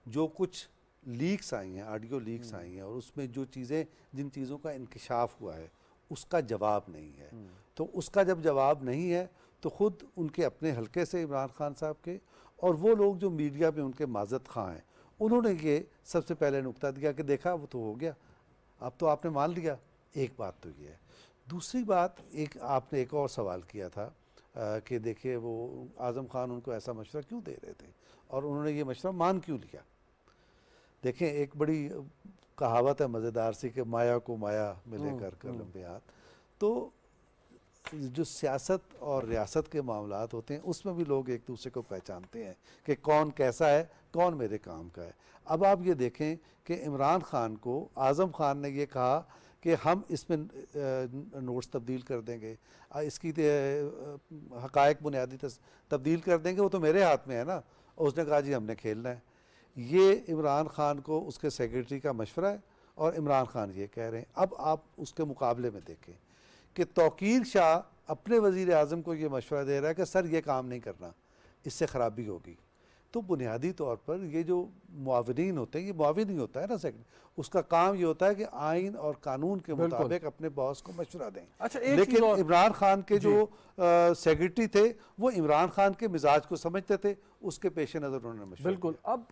Speaker 4: जो कुछ लीक्स आई हैं, ऑडियो लीक्स आई हैं, और उसमें जो चीज़ें, जिन चीज़ों का इंकशाफ हुआ है, उसका जवाब नहीं है। तो उसका जब जवाब नहीं है तो ख़ुद उनके अपने हलके से इमरान खान साहब के और वो लोग जो मीडिया में उनके माजत खां हैं, उन्होंने ये सबसे पहले नुक्ता दिया कि देखा वो तो हो गया, अब तो आपने मान लिया। एक बात तो ये है। दूसरी बात, एक आपने एक और सवाल किया था कि देखिए वो आज़म खान उनको ऐसा मशवरा क्यों दे रहे थे और उन्होंने ये मशवरा मान क्यों लिया। देखें, एक बड़ी कहावत है मज़ेदार सी कि माया को माया मिले कर लंबे हाथ। तो जो सियासत और रियासत के मामलात होते हैं उसमें भी लोग एक दूसरे को पहचानते हैं कि कौन कैसा है, कौन मेरे काम का है। अब आप ये देखें कि इमरान खान को आज़म खान ने ये कहा कि हम इसमें नोट्स तब्दील कर देंगे, इसकी हक़ाइक़ बुनियादी तब्दील कर देंगे, वो तो मेरे हाथ में है ना। और उसने कहा जी हमने खेलना है। ये इमरान खान को उसके सेक्रेटरी का मशवरा है और इमरान खान ये कह रहे हैं। अब आप उसके मुकाबले में देखें कि तौकीर शाह अपने वज़ीर आज़म को ये मशवरा दे रहा है कि सर ये काम नहीं करना, इससे ख़राबी होगी। तो बुनियादी तौर पर ये जो मुआविनीन होते हैं, ये मुआविन ही होता है ना सेक्रेटरी, उसका काम ये होता है कि आइन और कानून के मुताबिक अपने बॉस को मशवरा दें।
Speaker 1: अच्छा,
Speaker 4: लेकिन इमरान खान के जो सेक्रेटरी थे वो इमरान खान के मिजाज को समझते थे, उसके पेश नज़र उन्होंने मशवरा।
Speaker 1: बिल्कुल। अब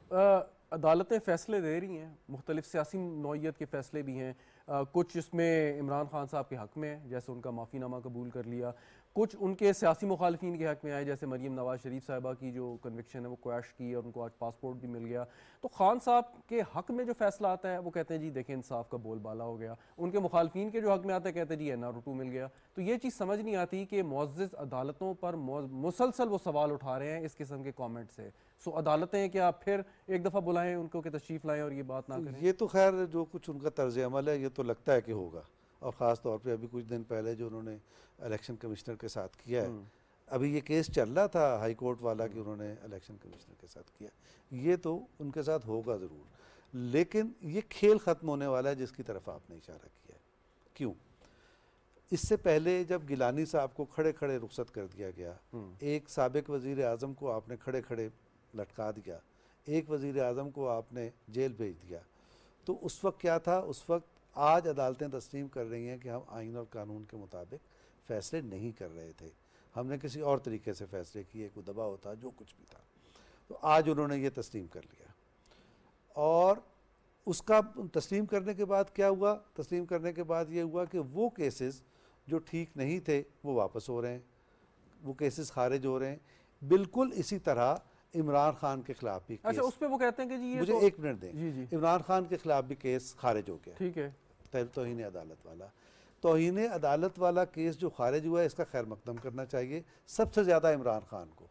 Speaker 1: अदालतें फ़ैसले दे रही हैं, मुख्तलिफ सियासी नौइयत के फ़ैसले भी हैं। कुछ इसमें इमरान खान साहब के हक़ में है, जैसे उनका माफ़ीनामा कबूल कर लिया। कुछ उनके सियासी मुखालिफिन के हक़ में आए, जैसे मरीम नवाज़ शरीफ साहिबा की जो कन्विक्शन है वो क्वैश की और उनको आज पासपोर्ट भी मिल गया। तो खान साहब के हक़ में जो फ़ैसला आता है वो कहते हैं जी देखें इंसाफ का बोलबाला हो गया। उनके मुखालिफिन के जो हक़ में आता है कहते हैं जी NR2 मिल गया। तो ये चीज़ समझ नहीं आती कि मुअज़्ज़ज़ अदालतों पर मुसलसल वो सवाल उठा रहे हैं इस किस्म के कॉमेंट से। सो अदालतें क्या फिर एक दफ़ा बुलाएं उनको कि तशरीफ़ लाएं और ये बात ना करें?
Speaker 4: ये तो खैर जो कुछ उनका तर्ज अमल है ये तो लगता है कि होगा, और ख़ास तौर पे अभी कुछ दिन पहले जो उन्होंने इलेक्शन कमिश्नर के साथ किया है, अभी ये केस चल रहा था हाई कोर्ट वाला कि उन्होंने इलेक्शन कमिश्नर के साथ किया, ये तो उनके साथ होगा ज़रूर। लेकिन ये खेल ख़त्म होने वाला है जिसकी तरफ आपने इशारा किया है। क्यों? इससे पहले जब गिलानी साहब को खड़े खड़े रुखसत कर दिया गया, एक साबिक वज़ीर आज़म को आपने खड़े खड़े लटका दिया, एक वज़ीर आज़म को आपने जेल भेज दिया, तो उस वक्त क्या था? उस वक्त आज अदालतें तस्लीम कर रही हैं कि हम आइन और कानून के मुताबिक फ़ैसले नहीं कर रहे थे, हमने किसी और तरीके से फ़ैसले किए, कोई दबाव होता, जो कुछ भी था। तो आज उन्होंने ये तस्लीम कर लिया, और उसका तस्लीम करने के बाद क्या हुआ? तस्लीम करने के बाद ये हुआ कि वो केसेस जो ठीक नहीं थे वो वापस हो रहे हैं, वो केसेस खारिज हो रहे हैं। बिल्कुल इसी तरह इमरान खान के खिलाफ भी केस।
Speaker 1: अच्छा, उस पे वो कहते हैं कि जी ये
Speaker 4: मुझे
Speaker 1: तो...
Speaker 4: एक मिनट दें।
Speaker 1: जी जी,
Speaker 4: इमरान खान के खिलाफ भी केस खारिज हो गया,
Speaker 1: ठीक है।
Speaker 4: तौहीन अदालत वाला, तौहीन अदालत वाला केस जो खारिज हुआ है इसका खैर मकदम करना चाहिए सबसे ज़्यादा इमरान खान को।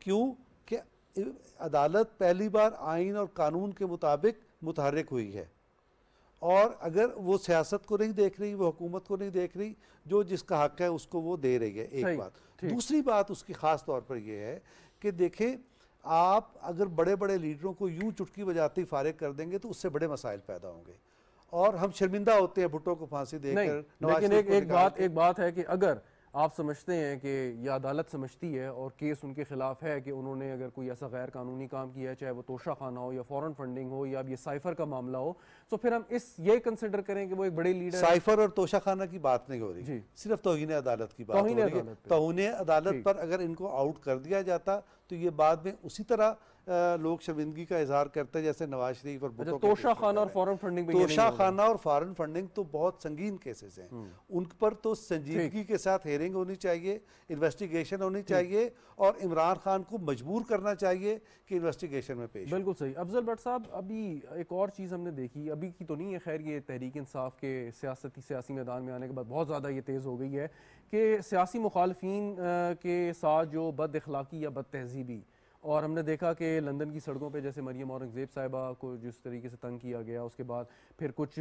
Speaker 4: क्यों कि अदालत पहली बार आइन और कानून के मुताबिक मुतहर्रिक हुई है। और अगर वो सियासत को नहीं देख रही, वो हुकूमत को नहीं देख रही, जो जिसका हक है उसको वो दे रही है, एक बात। दूसरी बात उसकी ख़ास तौर पर ये है कि देखें, आप अगर बड़े बड़े लीडरों को यूं चुटकी बजाती फारिग कर देंगे तो उससे बड़े मसाइल पैदा होंगे, और हम शर्मिंदा होते हैं भुट्टो को फांसी देकर।
Speaker 1: लेकिन एक बात है कि अगर आप समझते हैं कि यह अदालत समझती है और केस उनके खिलाफ है कि उन्होंने अगर कोई ऐसा गैर कानूनी काम किया है, चाहे वो तोशा खाना हो या फॉरेन फंडिंग हो या अब ये साइफर का मामला हो, तो फिर हम ये कंसिडर करें कि वो एक बड़े लीडर।
Speaker 4: साइफर और तोशा खाना की बात नहीं हो रही, सिर्फ तौहीन अदालत की बात हो रही है। तौहीन अदालत पर अगर इनको आउट कर दिया जाता तो ये बाद में उसी तरह लोग शर्मिंदगी का इजहार करते हैं जैसे नवाज शरीफ और भुट्टो।
Speaker 1: तोशा खाना और फॉरेन फंडिंग,
Speaker 4: तोशा खाना और फॉरेन फंडिंग तो बहुत संगीन केसेस हैं, उन पर तो संजीदगी के साथ हेयरिंग होनी चाहिए, इन्वेस्टिगेशन होनी चाहिए, और इमरान खान को मजबूर करना चाहिए कि इन्वेस्टिगेशन में पेश।
Speaker 1: बिल्कुल सही। अफजल भट्ट साहब, अभी एक और चीज़ हमने देखी, अभी की तो नहीं है खैर, ये तहरीक इंसाफ के सियासी मैदान में आने के बाद बहुत ज़्यादा ये तेज़ हो गई है कि सियासी मुखालफीन के साथ जो बद अखलाकी या बद तहजीबी, और हमने देखा कि लंदन की सड़कों पे जैसे मरियम औरंगज़ेब साहिबा को जिस तरीके से तंग किया गया, उसके बाद फिर कुछ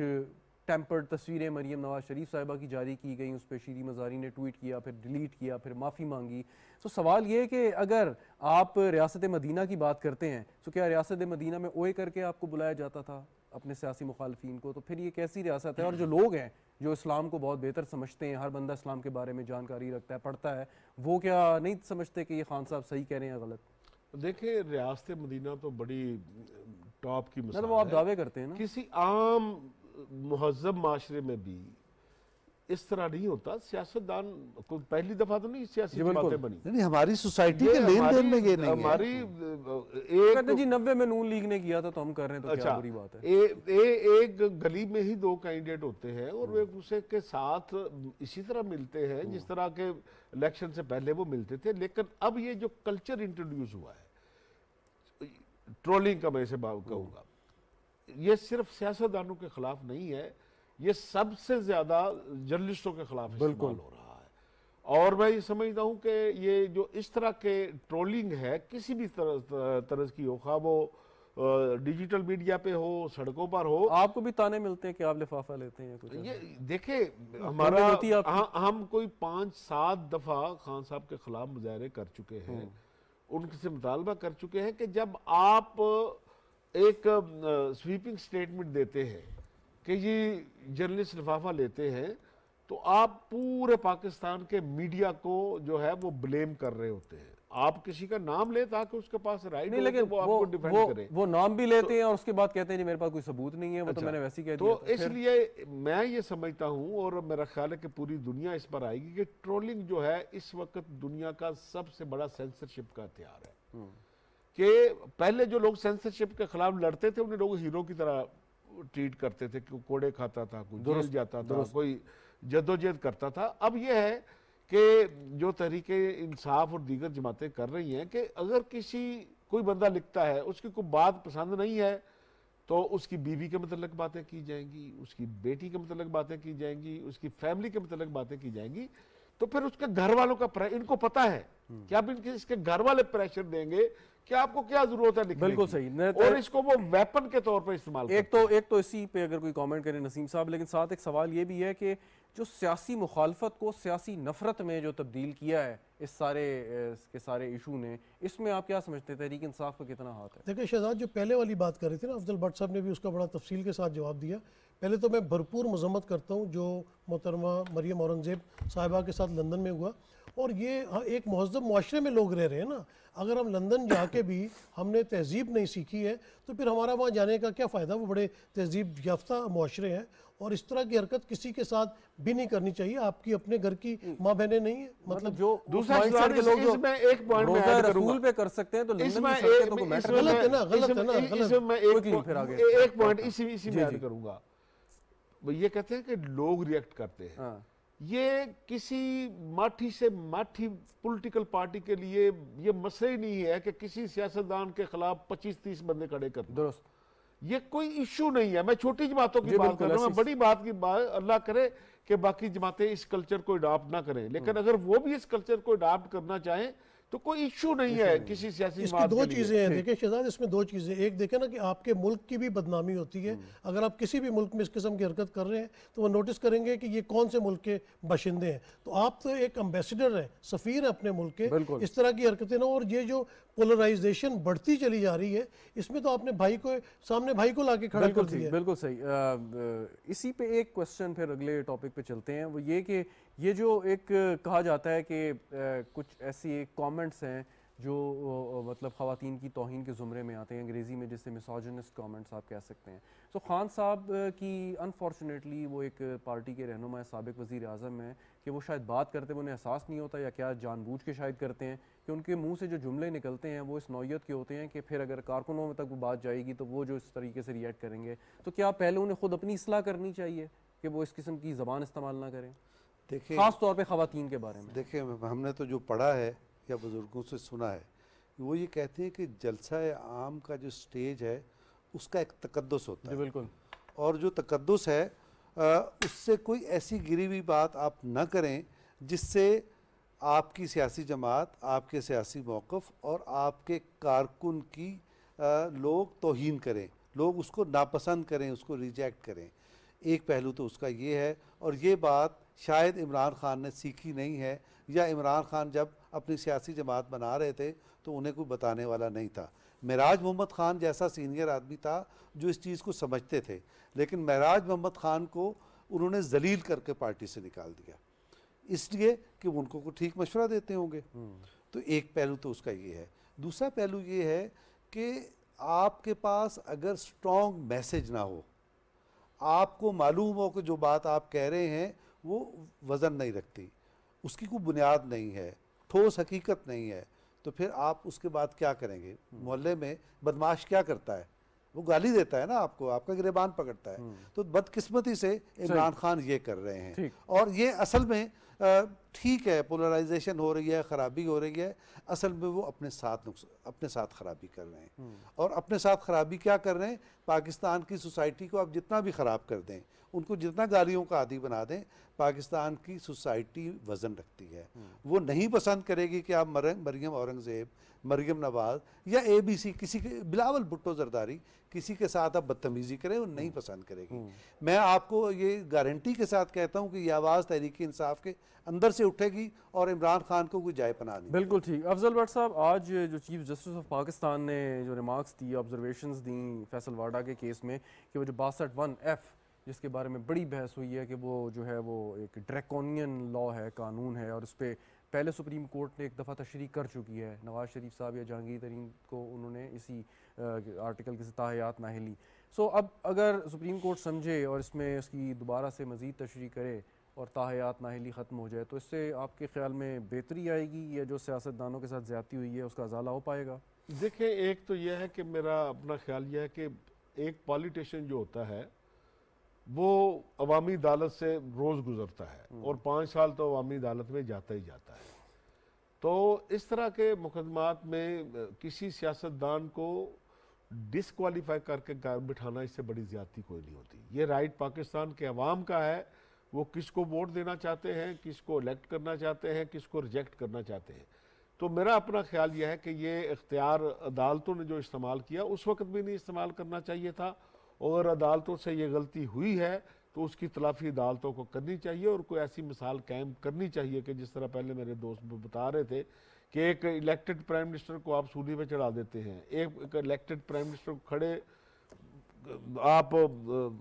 Speaker 1: टेम्पर्ड तस्वीरें मरियम नवाज शरीफ साहिबा की जारी की गई, उस पर शीरी मज़ारी ने ट्वीट किया, फिर डिलीट किया, फिर माफ़ी मांगी। तो सवाल ये है कि अगर आप रियासत मदीना की बात करते हैं तो क्या रियासत मदीना में ओए करके आपको बुलाया जाता था अपने सियासी मुखालफीन को? तो फिर ये कैसी रियासत है? और जो लोग हैं जो इस्लाम को बहुत बेहतर समझते हैं, हर बंदा इस्लाम के बारे में जानकारी रखता है, पढ़ता है, वो क्या नहीं समझते कि ये खान साहब सही कह रहे हैं या गलत?
Speaker 2: देखिए, रियासत मदीना तो बड़ी टॉप की मिसाल है।
Speaker 1: वो आप दावे करते हैं ना,
Speaker 2: किसी आम मुहज़्ज़ब माशरे में भी इस तरह नहीं होता। सियासतदान को पहली दफा तो नहीं सियासी बातें बनी,
Speaker 4: नहीं, हमारी सोसाइटी के लेन देन में ये नहीं है।
Speaker 2: हमारी
Speaker 1: कहते जी 90 में नून लीग ने किया था तो हम कर रहे हैं, तो क्या बुरी बात है?
Speaker 2: एक गली में ही दो कैंडिडेट होते हैं और वो एक दूसरे के साथ इसी तरह मिलते हैं जिस तरह के इलेक्शन से पहले वो मिलते थे। लेकिन अब ये जो कल्चर इंट्रोड्यूस हुआ है, ट्रोलिंग का मैं इसे कहूँगा, ये सिर्फ सियासतदानों के खिलाफ नहीं है, ये सबसे ज्यादा जर्नलिस्टों के खिलाफ इस्तेमाल हो रहा है। और मैं ये समझता हूँ कि ये जो इस तरह के ट्रोलिंग है किसी भी तरह की हो, खा वो डिजिटल मीडिया पे हो, सड़कों पर हो।
Speaker 1: आपको भी ताने मिलते हैं कि आप लिफाफा लेते हैं कुछ?
Speaker 2: ये देखे, हमारा हम कोई 5-7 दफा खान साहब के खिलाफ मुजाहरे कर चुके हैं, उनसे मुतालबा कर चुके हैं कि जब आप एक स्वीपिंग स्टेटमेंट देते हैं कि ये जर्नलिस्ट लिफाफा लेते हैं, तो आप पूरे पाकिस्तान के मीडिया को जो है वो ब्लेम कर रहे होते हैं। आप किसी का नाम ले ताकि उसके पास राइट
Speaker 1: नहीं, लेकिन
Speaker 2: वो आपको डिफेंड करे।
Speaker 1: वो नाम भी लेते हैं और उसके बाद कहते हैं जी मेरे पास कोई सबूत नहीं है, वो तो मैंने वैसे ही कह दिया।
Speaker 2: तो इसलिए मैं ये समझता हूँ, और मेरा ख्याल है कि पूरी दुनिया इस पर आएगी, कि ट्रोलिंग जो है इस वक्त दुनिया का सबसे बड़ा सेंसरशिप का हथियार है। कि पहले जो लोग सेंसरशिप के खिलाफ लड़ते थे उन्हें लोग हीरो की तरह ट्रीट करते थे, कि कोड़े खाता था, कोई जेल जाता था, कोई जद्दोजहद करता था। अब यह है कि जो तहरीके इंसाफ और दीगर जमातें कर रही हैं कि अगर कोई बंदा लिखता है, उसकी कोई बात पसंद नहीं है, तो उसकी बीवी के मतलब बातें की जाएंगी, उसकी बेटी के मतलब बातें की जाएंगी, उसकी फैमिली के मतलब बातें की जाएंगी। तो फिर उसके घर वालों का इनको पता है कि आप इसके घर वाले प्रेशर देंगे कि आपको क्या जरूरत है लिखने की।
Speaker 1: बिल्कुल सही,
Speaker 2: और इसको वो वेपन के तौर पर इस्तेमाल
Speaker 1: एक तो इसी पे अगर कोई कमेंट करे नसीम साहब, लेकिन साथ एक सवाल ये भी है कि जो सियासी मुखालफत को सियासी नफरत में जो तब्दील किया है इस सारे इशू ने, इसमें आप क्या समझते हैं, तहरीक इंसाफ का कितना हाथ है?
Speaker 3: देखिए शहजाद, जो पहले वाली बात कर रहे थे ना, अफजल भट्ट साहब ने भी उसका बड़ा तफसील के साथ जवाब दिया। पहले तो मैं भरपूर मजम्मत करता हूँ जो मोहतरमा मरियम औरंगज़ेब साहिबा के साथ लंदन में हुआ, और ये एक महज़्ज़ब मुआशरे में लोग रह रहे हैं ना। अगर हम लंदन जाके भी हमने तहजीब नहीं सीखी है तो फिर हमारा वहाँ जाने का क्या फ़ायदा? वो बड़े तहजीब याफ्ता मुआशरे हैं, और इस तरह की हरकत किसी के साथ भी नहीं करनी चाहिए। आपकी अपने घर की माँ बहनें नहीं है, मतलब
Speaker 1: जो
Speaker 2: दूसरा
Speaker 1: के लोग जो
Speaker 2: एक पॉइंट में ऐड
Speaker 1: रसूल पे कर सकते हैं, तो
Speaker 2: इसमें
Speaker 3: गलत है ना, गलत है ना,
Speaker 2: एक पॉइंट इसी में ऐड करूंगा। ये कहते हैं कि लोग रिएक्ट करते हैं, ये किसी माठी से माठी पॉलिटिकल पार्टी के लिए ये मसला ही नहीं है कि किसी सियासतदान के खिलाफ 25-30 बंदे खड़े कर।
Speaker 1: दुरुस्त,
Speaker 2: ये कोई इश्यू नहीं है। मैं छोटी जमातों की बात कर रहा हूँ, बड़ी बात की बात अल्लाह करे कि बाकी जमातें इस कल्चर को अडॉप्ट ना करें, लेकिन अगर वो भी इस कल्चर को अडॉप्ट करना चाहें तो कोई इशू नहीं है किसी सियासी
Speaker 3: इसकी
Speaker 2: जमात
Speaker 3: दो
Speaker 2: के लिए।
Speaker 3: चीज़ें हैं, देखें शहजाद, इसमें दो चीज़ें, एक देखें ना कि आपके मुल्क की भी बदनामी होती है। अगर आप किसी भी मुल्क में इस किस्म की हरकत कर रहे हैं तो वो नोटिस करेंगे कि ये कौन से मुल्क के बाशिंदे हैं। तो आप तो एक एम्बेसडर हैं, सफ़ीर हैं अपने मुल्क के, इस तरह की हरकतें ना, और ये जो पोलराइजेशन बढ़ती चली जा रही है, इसमें तो आपने भाई को सामने भाई को लाके खड़ा कर दिया।
Speaker 1: बिल्कुल सही। इसी पे एक क्वेश्चन फिर अगले टॉपिक पे चलते हैं, वो ये कि ये जो एक कहा जाता है कि कुछ ऐसी कमेंट्स हैं जो मतलब ख़वातीन की तौहीन के ज़ुमरे में आते हैं, अंग्रेज़ी में जिससे मिसोजिनिस्ट कमेंट्स आप कह सकते हैं। तो खान साहब की अनफॉर्चुनेटली वो एक पार्टी के रहनुमा साबिक़ वज़ीर आज़म हैं कि वो शायद बात करते हुए उन्हें एहसास नहीं होता, या क्या जानबूझ के शायद करते हैं कि उनके मुंह से जो जुमले निकलते हैं वो इस नौयत के होते हैं कि फिर अगर कारकुनों में तक वो बात जाएगी तो वो जो इस तरीके से रिएक्ट करेंगे। तो क्या पहले उन्हें खुद अपनी इस्लाह करनी चाहिए कि वो इस किस्म की ज़बान इस्तेमाल ना करें,
Speaker 4: देखिए
Speaker 1: ख़ास तौर पे ख़वातीन के बारे में?
Speaker 4: देखिए, हमने तो जो पढ़ा है या बुज़ुर्गों से सुना है, वो ये कहते हैं कि जलसा आम का जो स्टेज है उसका एक तकद्दुस होता है।
Speaker 1: बिल्कुल।
Speaker 4: और जो तकद्दुस है उससे कोई ऐसी गिरी हुई बात आप न करें जिससे आपकी सियासी जमात, आपके सियासी मौक़िफ़ और आपके कारकुन की लोग तौहीन करें, लोग उसको नापसंद करें, उसको रिजेक्ट करें। एक पहलू तो उसका ये है, और ये बात शायद इमरान खान ने सीखी नहीं है, या इमरान खान जब अपनी सियासी जमात बना रहे थे तो उन्हें कोई बताने वाला नहीं था। महराज मोहम्मद ख़ान जैसा सीनियर आदमी था जो इस चीज़ को समझते थे, लेकिन महराज मोहम्मद ख़ान को उन्होंने जलील करके पार्टी से निकाल दिया, इसलिए कि वो उनको को ठीक मशवरा देते होंगे। तो एक पहलू तो उसका ये है। दूसरा पहलू ये है कि आपके पास अगर स्ट्रॉन्ग मैसेज ना हो, आपको मालूम हो कि जो बात आप कह रहे हैं वो वज़न नहीं रखती, उसकी कोई बुनियाद नहीं है, ठोस हकीकत नहीं है, तो फिर आप उसके बाद क्या करेंगे? मोहल्ले में बदमाश क्या करता है? वो गाली देता है ना आपको, आपका गिरेबान पकड़ता है। तो बदकिस्मती से इमरान खान ये कर रहे हैं, और ये असल में ठीक है, पोलराइजेशन हो रही है, ख़राबी हो रही है, असल में वो अपने साथ ख़राबी कर रहे हैं। और अपने साथ ख़राबी क्या कर रहे हैं? पाकिस्तान की सोसाइटी को आप जितना भी ख़राब कर दें, उनको जितना गालियों का आदी बना दें, पाकिस्तान की सोसाइटी वज़न रखती है। वो नहीं पसंद करेगी कि आप मरियम औरंगज़ेब, मरियम नवाज़ या ABC, किसी के बिलावल भुट्टो जरदारी, किसी के साथ आप बदतमीज़ी करें, वो नहीं पसंद करेगी। मैं आपको ये गारंटी के साथ कहता हूँ कि ये आवाज़ तहरीक इंसाफ के अंदर से उठेगी और इमरान खान को कोई जाए पनाह नहीं।
Speaker 1: बिल्कुल ठीक। अफजल भट्ट साहब, आज जो चीफ जस्टिस ऑफ पाकिस्तान ने जो रिमार्क्स दी, ऑब्जर्वेशंस दी फैसल वाडा के केस में, कि वो जो 62(1)(f जिसके बारे में बड़ी बहस हुई है कि वो जो है वो एक ड्रैकोनियन लॉ है, कानून है, और उस पर पहले सुप्रीम कोर्ट ने एक दफ़ा तशरीह कर चुकी है। नवाज़ शरीफ साहब या जहांगीर तरीन को उन्होंने इसी आर्टिकल की ताहयात नाहिली। सो अब अगर सुप्रीम कोर्ट समझे और इसमें उसकी दोबारा से मज़ीद तशरीह करे और ताहयात नाहिली ख़त्म हो जाए, तो इससे आपके ख्याल में बेहतरी आएगी, या जो सियासतदानों के साथ ज़्यादती हुई है उसका अजाला हो पाएगा?
Speaker 2: देखिए, एक तो यह है कि मेरा अपना ख्याल यह है कि एक पॉलिटिशियन जो होता है वो अवामी अदालत से रोज़ गुजरता है और 5 साल तो अवामी अदालत में जाता ही जाता है। तो इस तरह के मुकदमात में किसी सियासतदान को डिसक्वालीफाई करके घर बिठाना, इससे बड़ी ज़्यादती कोई नहीं होती। ये राइट पाकिस्तान के अवाम का है, वो किसको वोट देना चाहते हैं, किसको इलेक्ट करना चाहते हैं, किसको रिजेक्ट करना चाहते हैं। तो मेरा अपना ख्याल यह है कि ये इख्तियार अदालतों ने जो इस्तेमाल किया उस वक्त भी नहीं इस्तेमाल करना चाहिए था, और अदालतों से ये गलती हुई है तो उसकी तलाफ़ी अदालतों को करनी चाहिए, और कोई ऐसी मिसाल कायम करनी चाहिए कि जिस तरह पहले मेरे दोस्त बता रहे थे कि एक इलेक्टेड प्राइम मिनिस्टर को आप सूली पे चढ़ा देते हैं, एक इलेक्टेड प्राइम मिनिस्टर को खड़े आप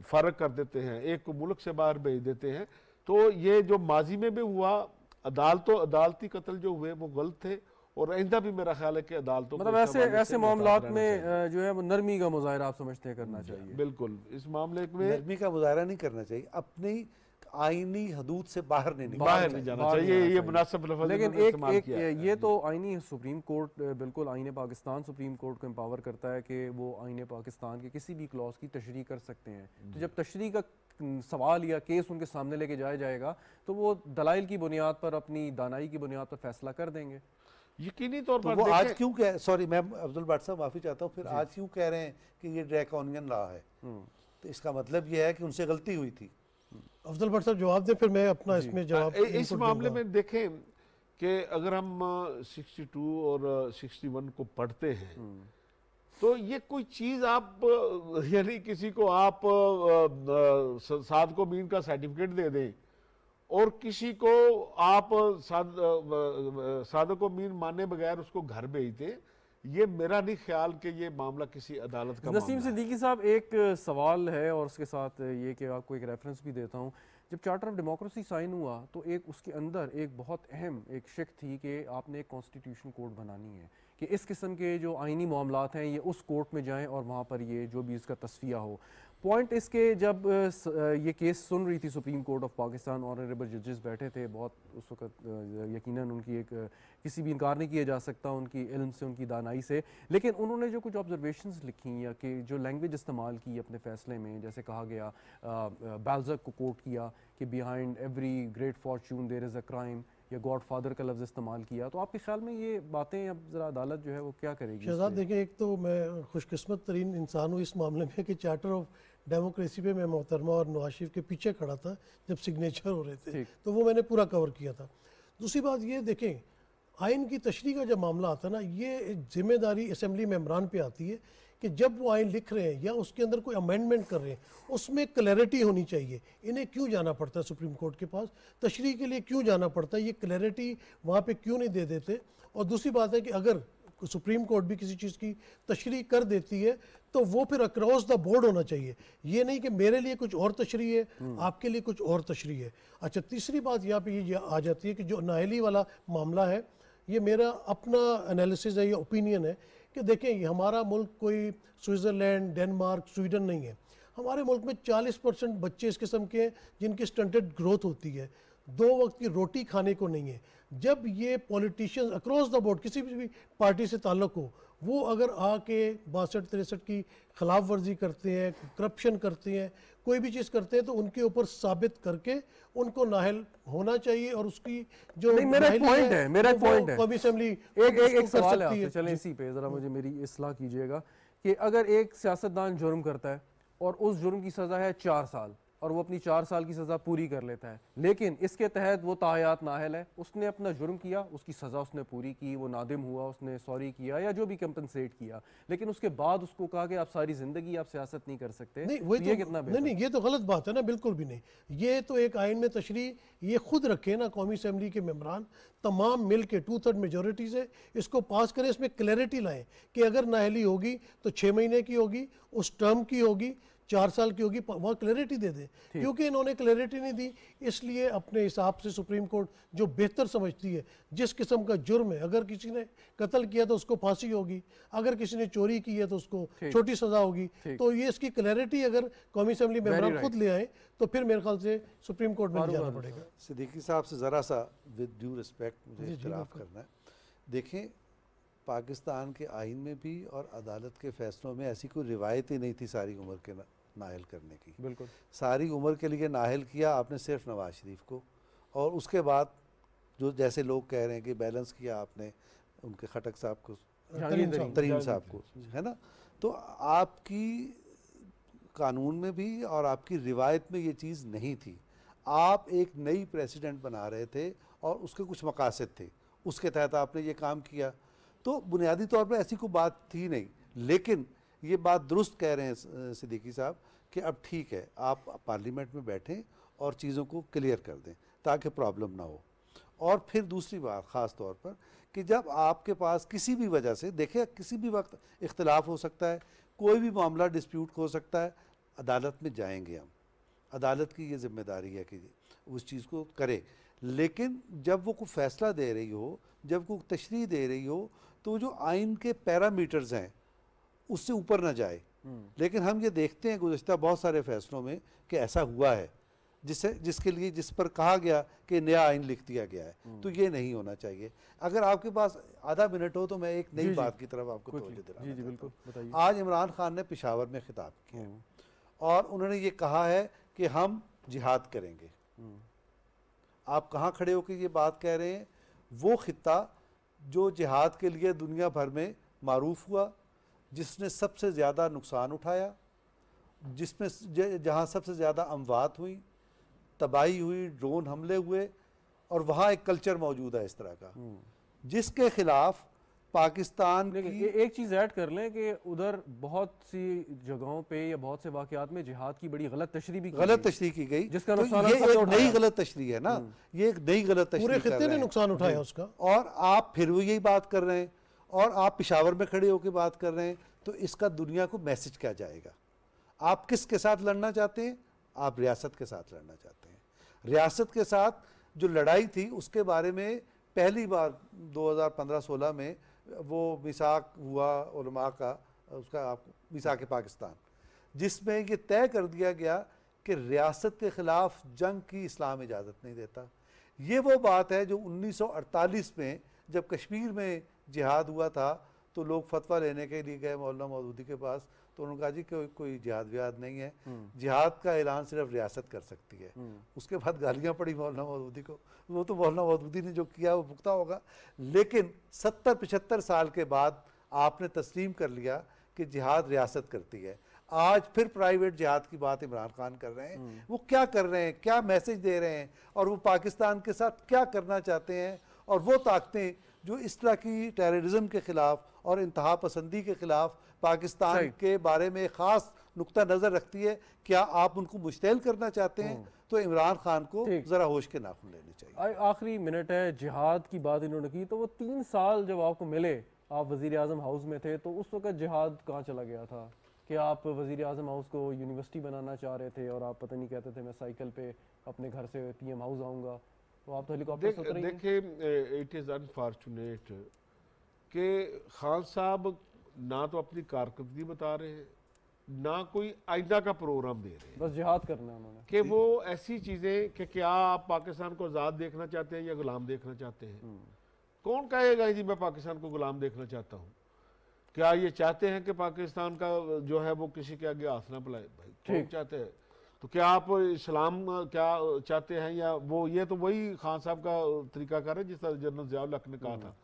Speaker 2: फ़र्क कर देते हैं, एक को मुल्क से बाहर भेज देते हैं। तो ये जो माजी में भी हुआ, अदालती कत्ल जो हुए वो गलत थे, और आइंदा भी मेरा ख्याल है कि अदालतों
Speaker 1: मतलब ऐसे मामलात में जो है वो नरमी का मुजाहरा आप समझते हैं करना चाहिए?
Speaker 2: बिल्कुल, इस मामले में
Speaker 4: नरमी का मुजाहरा नहीं करना चाहिए, अपनी आईनी हदूद से बाहर नहीं
Speaker 2: जाना चाहिए। ये मुनासिब लफ्ज़
Speaker 1: लेकिन एक ये तो आईनी सुप्रीम कोर्ट बिल्कुल आईने पाकिस्तान सुप्रीम कोर्ट को एम्पावर करता है कि वो आईने पाकिस्तान के किसी भी क्लॉज की तशरीह कर सकते हैं। तो जब तशरीह का सवाल या केस उनके सामने लेके जाया जाएगा तो वो दलाइल की बुनियाद पर, अपनी दानाई की बुनियाद पर फैसला कर देंगे।
Speaker 2: यकीनी तौर पर
Speaker 4: वो आज क्यों कह, सॉरी मैं अब्दुल भट्ट साहब माफ़ी चाहता हूँ, फिर आज क्यों कह रहे हैं कि ये ड्रैकोनियन लॉ है? तो इसका मतलब ये है कि उनसे गलती हुई थी।
Speaker 3: अफजल भट्ट साहब जवाब दें, फिर मैं अपना इसमें जवाब।
Speaker 2: इस मामले में देखें, कि अगर हम 62 और 61 को पढ़ते हैं तो ये कोई चीज आप यानी किसी को आप साद को मीन का सर्टिफिकेट दे दें और किसी को आप सादको मीन माने बगैर उसको घर भेज दें, ये मेरा नहीं ख्याल कि ये मामला किसी अदालत का
Speaker 1: नसीम सिद्दीकी साहब, एक सवाल है और उसके साथ ये कि आपको एक रेफरेंस भी देता हूँ। जब चार्टर ऑफ डेमोक्रेसी साइन हुआ तो एक उसके अंदर एक बहुत अहम एक शिक थी कि आपने एक कॉन्स्टिट्यूशन कोड बनानी है कि इस किस्म के जो आइनी मामलात हैं ये उस कोर्ट में जाएं और वहाँ पर ये जो भी इसका तस्फिया हो। पॉइंट इसके जब ये केस सुन रही थी supreme court of Pakistan, honourable जजेस बैठे थे बहुत उस वक्त, यकीनन उनकी एक किसी भी इनकार नहीं किया जा सकता उनकी इल्म से, उनकी दानाई से, लेकिन उन्होंने जो कुछ ऑब्जर्वेशंस लिखी या कि जो लैंग्वेज इस्तेमाल की अपने फ़ैसले में, जैसे कहा गया बाल्ज़क को कोट किया कि behind every great fortune there is a crime, या गॉड फादर का लफ्ज़ इस्तेमाल किया, तो आपके ख्याल में ये बातें अब ज़रा अदालत जो है वो क्या करेगी?
Speaker 3: शहजाद देखिए, एक तो मैं खुशकिस्मत तरीन इंसान हूँ इस मामले में कि चार्टर ऑफ डेमोक्रेसी पे मैं मोहतरमा और नवाज शरीफ के पीछे खड़ा था जब सिग्नेचर हो रहे थे, तो वो मैंने पूरा कवर किया था। दूसरी बात ये देखें, आइन की तशरीह का जब मामला आता है ना, ये जिम्मेदारी असम्बली मेम्बरान पे आती है कि जब वो आइन लिख रहे हैं या उसके अंदर कोई अमेंडमेंट कर रहे हैं उसमें क्लैरिटी होनी चाहिए। इन्हें क्यों जाना पड़ता है सुप्रीम कोर्ट के पास, तशरीह के लिए क्यों जाना पड़ता है, ये क्लैरिटी वहाँ पे क्यों नहीं दे देते। और दूसरी बात है कि अगर सुप्रीम कोर्ट भी किसी चीज़ की तशरीह कर देती है तो वो फिर अक्रॉस द बोर्ड होना चाहिए, ये नहीं कि मेरे लिए कुछ और तशरीह है आपके लिए कुछ और तशरीह है। अच्छा, तीसरी बात यहाँ पे ये आ जाती है कि जो नाअहली वाला मामला है, ये मेरा अपना एनालिसिस है, ये ओपिनियन है कि देखें हमारा मुल्क कोई स्विट्ज़रलैंड, डेनमार्क, स्वीडन नहीं है। हमारे मुल्क में 40% बच्चे इस किस्म के हैं जिनकी स्टंटेड ग्रोथ होती है, 2 वक्त की रोटी खाने को नहीं है। जब ये पॉलिटिशियंस अक्रॉस द बोर्ड किसी भी पार्टी से ताल्लुक़ हो, वो अगर आके 62-63 की खिलाफ वर्जी करते हैं, करप्शन करते हैं, कोई भी चीज़ करते हैं, तो उनके ऊपर साबित करके उनको नाहल होना चाहिए। और उसकी जो
Speaker 1: मेरा पॉइंट है, मेरा पॉइंट है,
Speaker 3: कौमी असेंबली
Speaker 1: एक सवाल है आपसे, चलें इसी पे ज़रा मुझे मेरी इस्लाह कीजिएगा कि अगर एक सियासतदान जुर्म करता है और उस जुर्म की सज़ा है 4 साल और वो अपनी 4 साल की सज़ा पूरी कर लेता है, लेकिन इसके तहत वो ताहयात नाहल है, उसने अपना जुर्म किया, उसकी सज़ा उसने पूरी की, वो नादिम हुआ, उसने सॉरी किया या जो भी कंपनसेट किया, लेकिन उसके बाद उसको कहा कि आप सारी ज़िंदगी आप सियासत नहीं कर सकते,
Speaker 3: नहीं,
Speaker 1: तो ये कितना बेहतर?
Speaker 3: नहीं, ये तो गलत बात है ना, बिल्कुल भी नहीं। ये तो एक आइन में तशरीह ये खुद रखे ना, कौमी असेंबली के मेम्बरान तमाम मिल के 2/3 मेजोरिटी से इसको पास करें, इसमें क्लैरिटी लाएं कि अगर नाअहली होगी तो 6 महीने की होगी, उस टर्म की होगी, 4 साल की होगी, वहाँ क्लैरिटी दे दें। क्योंकि इन्होंने क्लैरिटी नहीं दी, इसलिए अपने हिसाब से सुप्रीम कोर्ट जो बेहतर समझती है, जिस किस्म का जुर्म है, अगर किसी ने कत्ल किया तो उसको फांसी होगी, अगर किसी ने चोरी की है तो उसको छोटी सज़ा होगी। तो ये इसकी क्लैरिटी अगर कौमी असेंबली मेंबर खुद ले आए तो फिर मेरे ख्याल से सुप्रीम कोर्ट में जाना पड़ेगा।
Speaker 4: सिद्दीकी साहब से ज़रा सा विद ड्यू रिस्पेक्ट मुझे इख्तिलाफ करना है। देखें, पाकिस्तान के आइन में भी और अदालत के फैसलों में ऐसी कोई रिवायत ही नहीं थी सारी उम्र के नाहल करने की।
Speaker 1: बिल्कुल, सारी
Speaker 4: उम्र के लिए नाहल किया आपने सिर्फ नवाज शरीफ को, और उसके बाद जो जैसे लोग कह रहे हैं कि बैलेंस किया आपने उनके खटक साहब को, तरीन साहब को, है ना। तो आपकी कानून में भी और आपकी रिवायत में ये चीज़ नहीं थी। आप एक नई प्रेसिडेंट बना रहे थे और उसके कुछ मकासद थे, उसके तहत आपने ये काम किया। तो बुनियादी तौर पर ऐसी कोई बात थी नहीं, लेकिन ये बात दुरुस्त कह रहे हैं सिद्दीकी साहब कि अब ठीक है, आप पार्लियामेंट में बैठें और चीज़ों को क्लियर कर दें ताकि प्रॉब्लम ना हो। और फिर दूसरी बात ख़ास तौर पर कि जब आपके पास किसी भी वजह से, देखिए किसी भी वक्त इख्तिलाफ हो सकता है, कोई भी मामला डिस्प्यूट हो सकता है, अदालत में जाएंगे हम, अदालत की ये जिम्मेदारी है कि उस चीज़ को करे। लेकिन जब वो कोई फ़ैसला दे रही हो, जब कोई तशरीह दे रही हो, तो जो आइन के पैरामीटर्स हैं उससे ऊपर ना जाए। लेकिन हम ये देखते हैं गुज़श्ता बहुत सारे फैसलों में कि ऐसा हुआ है जिस पर कहा गया कि नया आइन लिख दिया गया है। तो ये नहीं होना चाहिए। अगर आपके पास आधा मिनट हो तो मैं एक नई बात की तरफ आपको तवज्जो दिलाना चाहता हूं। आज इमरान खान ने पेशावर में खिताब किया और उन्होंने ये कहा है कि हम जिहाद करेंगे। आप कहाँ खड़े होकर ये बात कह रहे हैं? वो खित्ता जो जिहाद के लिए दुनिया भर में मारूफ हुआ, जिसने सबसे ज़्यादा नुकसान उठाया, जिसमें जहाँ सबसे ज़्यादा अमवात हुई, तबाही हुई, ड्रोन हमले हुए, और वहाँ एक कल्चर मौजूद है इस तरह का, जिसके खिलाफ पाकिस्तान की
Speaker 1: एक चीज़ ऐड कर लें कि उधर बहुत सी जगहों पे या बहुत से वाक़यात में जिहाद की बड़ी गलत तशरीह भी
Speaker 4: गलत तशरीह की गई,
Speaker 1: जिसका
Speaker 4: तो
Speaker 1: नुकसान
Speaker 4: ये
Speaker 1: सबने
Speaker 4: एक
Speaker 1: उठाया।
Speaker 4: नई गलत तशरीह है ना, ये एक नई गलत
Speaker 3: पूरे
Speaker 4: तशरीह कर
Speaker 3: खित्ते
Speaker 4: रहे
Speaker 3: ने
Speaker 4: हैं।
Speaker 3: नुकसान उठाया उसका।
Speaker 4: और आप फिर वो यही बात कर रहे हैं और आप पेशावर में खड़े होकर बात कर रहे हैं, तो इसका दुनिया को मैसेज क्या जाएगा? आप किसके साथ लड़ना चाहते हैं? आप रियासत के साथ लड़ना चाहते हैं। रियासत के साथ जो लड़ाई थी उसके बारे में पहली बार 2015-16 में वो मिसाक हुआ उलमा का, उसका मिसाक पाकिस्तान, जिसमें ये तय कर दिया गया कि रियासत के ख़िलाफ़ जंग की इस्लाम इजाज़त नहीं देता। ये वो बात है जो 1948 में जब कश्मीर में जिहाद हुआ था तो लोग फतवा लेने के लिए गए मौलाना मौदूदी के पास, तो उन्होंने कहा जी कोई जिहाद विहाद नहीं है, जिहाद का ऐलान सिर्फ रियासत कर सकती है। उसके बाद गालियाँ पड़ी मौलाना मौदूदी को, वो तो मौलाना मौदूदी ने जो किया वो भुगता होगा, लेकिन 70-75 साल के बाद आपने तस्लीम कर लिया कि जिहाद रियासत करती है। आज फिर प्राइवेट जिहाद की बात इमरान खान कर रहे हैं। वो क्या कर रहे हैं, क्या मैसेज दे रहे हैं और वो पाकिस्तान के साथ क्या करना चाहते हैं? और वो ताकतें जो इस तरह की टेररिज्म के ख़िलाफ़ और इंतहा पसंदी के ख़िलाफ़ पाकिस्तान के बारे में ख़ास नुक्ता नज़र रखती है, क्या आप उनको मुश्तैल करना चाहते हैं? तो इमरान खान को ज़रा होश के नाखून लेने चाहिए।
Speaker 1: आखिरी मिनट है, जिहाद की बात इन्होंने की, तो वो 3 साल जब आपको मिले, आप वज़ीर आज़म हाउस में थे, तो उस वक्त जिहाद कहाँ चला गया था कि आप वज़ीर आज़म हाउस को यूनिवर्सिटी बनाना चाह रहे थे और आप पता नहीं कहते थे मैं साइकिल पे अपने घर से PM हाउस आऊँगा, तो आप तो हेलीकॉप्टर से उतरे ही नहीं।
Speaker 2: देखिए, इट इज़ अनफॉर्चुनेट कि खान साहब ना तो अपनी कारकर्दगी बता रहे हैं, ना कोई आइंदा का प्रोग्राम दे रहे हैं,
Speaker 1: बस जिहाद करना है उन्होंने
Speaker 2: कि वो ऐसी चीज़ें कि क्या आप पाकिस्तान को आज़ाद देखना चाहते हैं या गुलाम देखना चाहते हैं? कौन कहेगा जी मैं पाकिस्तान को गुलाम देखना चाहता हूँ? क्या ये चाहते हैं कि पाकिस्तान का जो है वो किसी के आगे हाथ ना फैलाए? भाई कौन चाहते हैं? तो क्या आप इस्लाम क्या चाहते हैं या वो, ये तो वही खान साहब का तरीकाकार है जिस तरह जनरल ज़ियाउल हक ने कहा था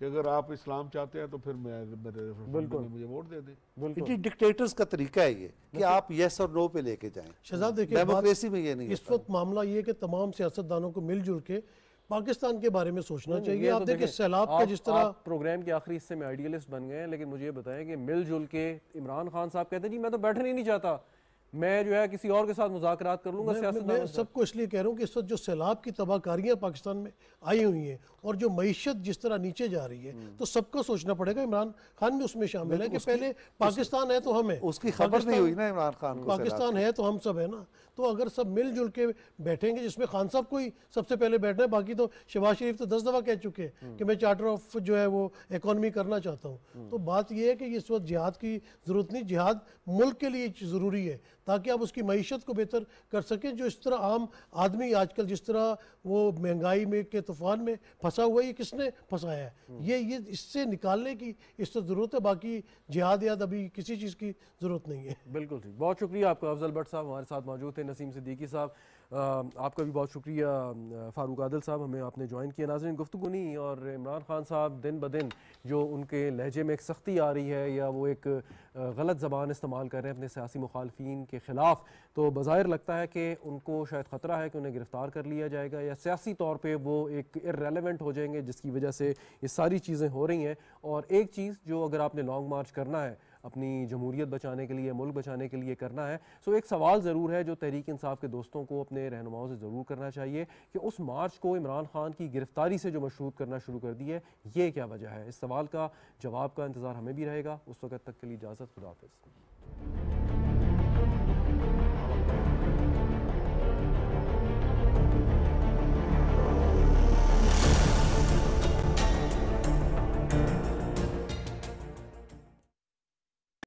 Speaker 2: कि अगर आप इस्लाम चाहते हैं तो फिर मेरे मुझे वोट दे दें।
Speaker 4: ये डिक्टेटर्स का तरीका है ये कि आप यस और नो पे लेके जाएं।
Speaker 3: शहजाद देखिए,
Speaker 4: डेमोक्रेसी में ये नहीं
Speaker 3: इस वक्त मामला ये है कि तमाम सियासतदानों को मिलजुल के पाकिस्तान के बारे में सोचना चाहिए। आप देखिए सैलाब का जिस तरह
Speaker 1: प्रोग्राम के आखिरी हिस्से में आइडियलिस्ट बन गए हैं, लेकिन मुझे ये बताएं कि मिलजुल के इमरान खान साहब कहते हैं जी मैं तो बैठना ही नहीं चाहता, मैं जो है किसी और के साथ मुज़ाकरात कर लूंगा।
Speaker 3: मैं सबको इसलिए कह रहा हूँ कि इस वक्त जो सैलाब की तबाहकारियाँ पाकिस्तान में आई हुई हैं और जो मईशत जिस तरह नीचे जा रही है, तो सबको सोचना पड़ेगा। इमरान खान भी उसमें शामिल है कि पहले पाकिस्तान है तो हम है,
Speaker 4: उसकी खबर नहीं हुई ना इमरान खान को,
Speaker 3: पाकिस्तान है तो हम सब है ना। तो अगर सब मिलजुल के बैठेंगे, जिसमें खान साहब को ही सबसे पहले बैठना है, बाकी तो शहबाज शरीफ तो 10 दफ़ा कह चुके हैं कि मैं चार्टर ऑफ जो है वो इकॉनमी करना चाहता हूँ। तो बात यह है कि इस वक्त जिहाद की ज़रूरत नहीं, जिहाद मुल्क के लिए ज़रूरी है ताकि आप उसकी मईशत को बेहतर कर सकें। जो इस तरह आम आदमी आजकल जिस तरह वो महंगाई में के तूफान में फंसा हुआ है, ये किसने फंसाया है? ये इससे निकालने की इस तरह ज़रूरत है, बाकी जिहाद याद अभी किसी चीज़ की ज़रूरत नहीं है।
Speaker 1: बिल्कुल ठीक, बहुत शुक्रिया आपका अफजल भट्ट साहब हमारे साथ मौजूद थे, नसीम सिद्दीकी साहब आपका भी बहुत शुक्रिया, फ़ारूक आदिल साहब हमें आपने ज्वाइन किया। नाज़रीन, गुफ्तगू नहीं, और इमरान खान साहब दिन ब दिन जो उनके लहजे में एक सख्ती आ रही है या वो एक गलत ज़बान इस्तेमाल कर रहे हैं अपने सियासी मुखालफिन के ख़िलाफ़, तो बज़ाहिर लगता है कि उनको शायद ख़तरा है कि उन्हें गिरफ़्तार कर लिया जाएगा या सियासी तौर पर वो एक इर्रेलेवेंट हो जाएंगे, जिसकी वजह से ये सारी चीज़ें हो रही हैं। और एक चीज़ जो अगर आपने लॉन्ग मार्च करना है अपनी जमहूरियत बचाने के लिए, मुल्क बचाने के लिए करना है, सो एक सवाल ज़रूर है जो तहरीक इंसाफ के दोस्तों को अपने रहनुमाओं से ज़रूर करना चाहिए कि उस मार्च को इमरान खान की गिरफ्तारी से जो मशरूत करना शुरू कर दी है, ये क्या वजह है? इस सवाल का जवाब का इंतज़ार हमें भी रहेगा। उस वक्त तक के लिए इजाज़त, खुदा हाफ़िज़।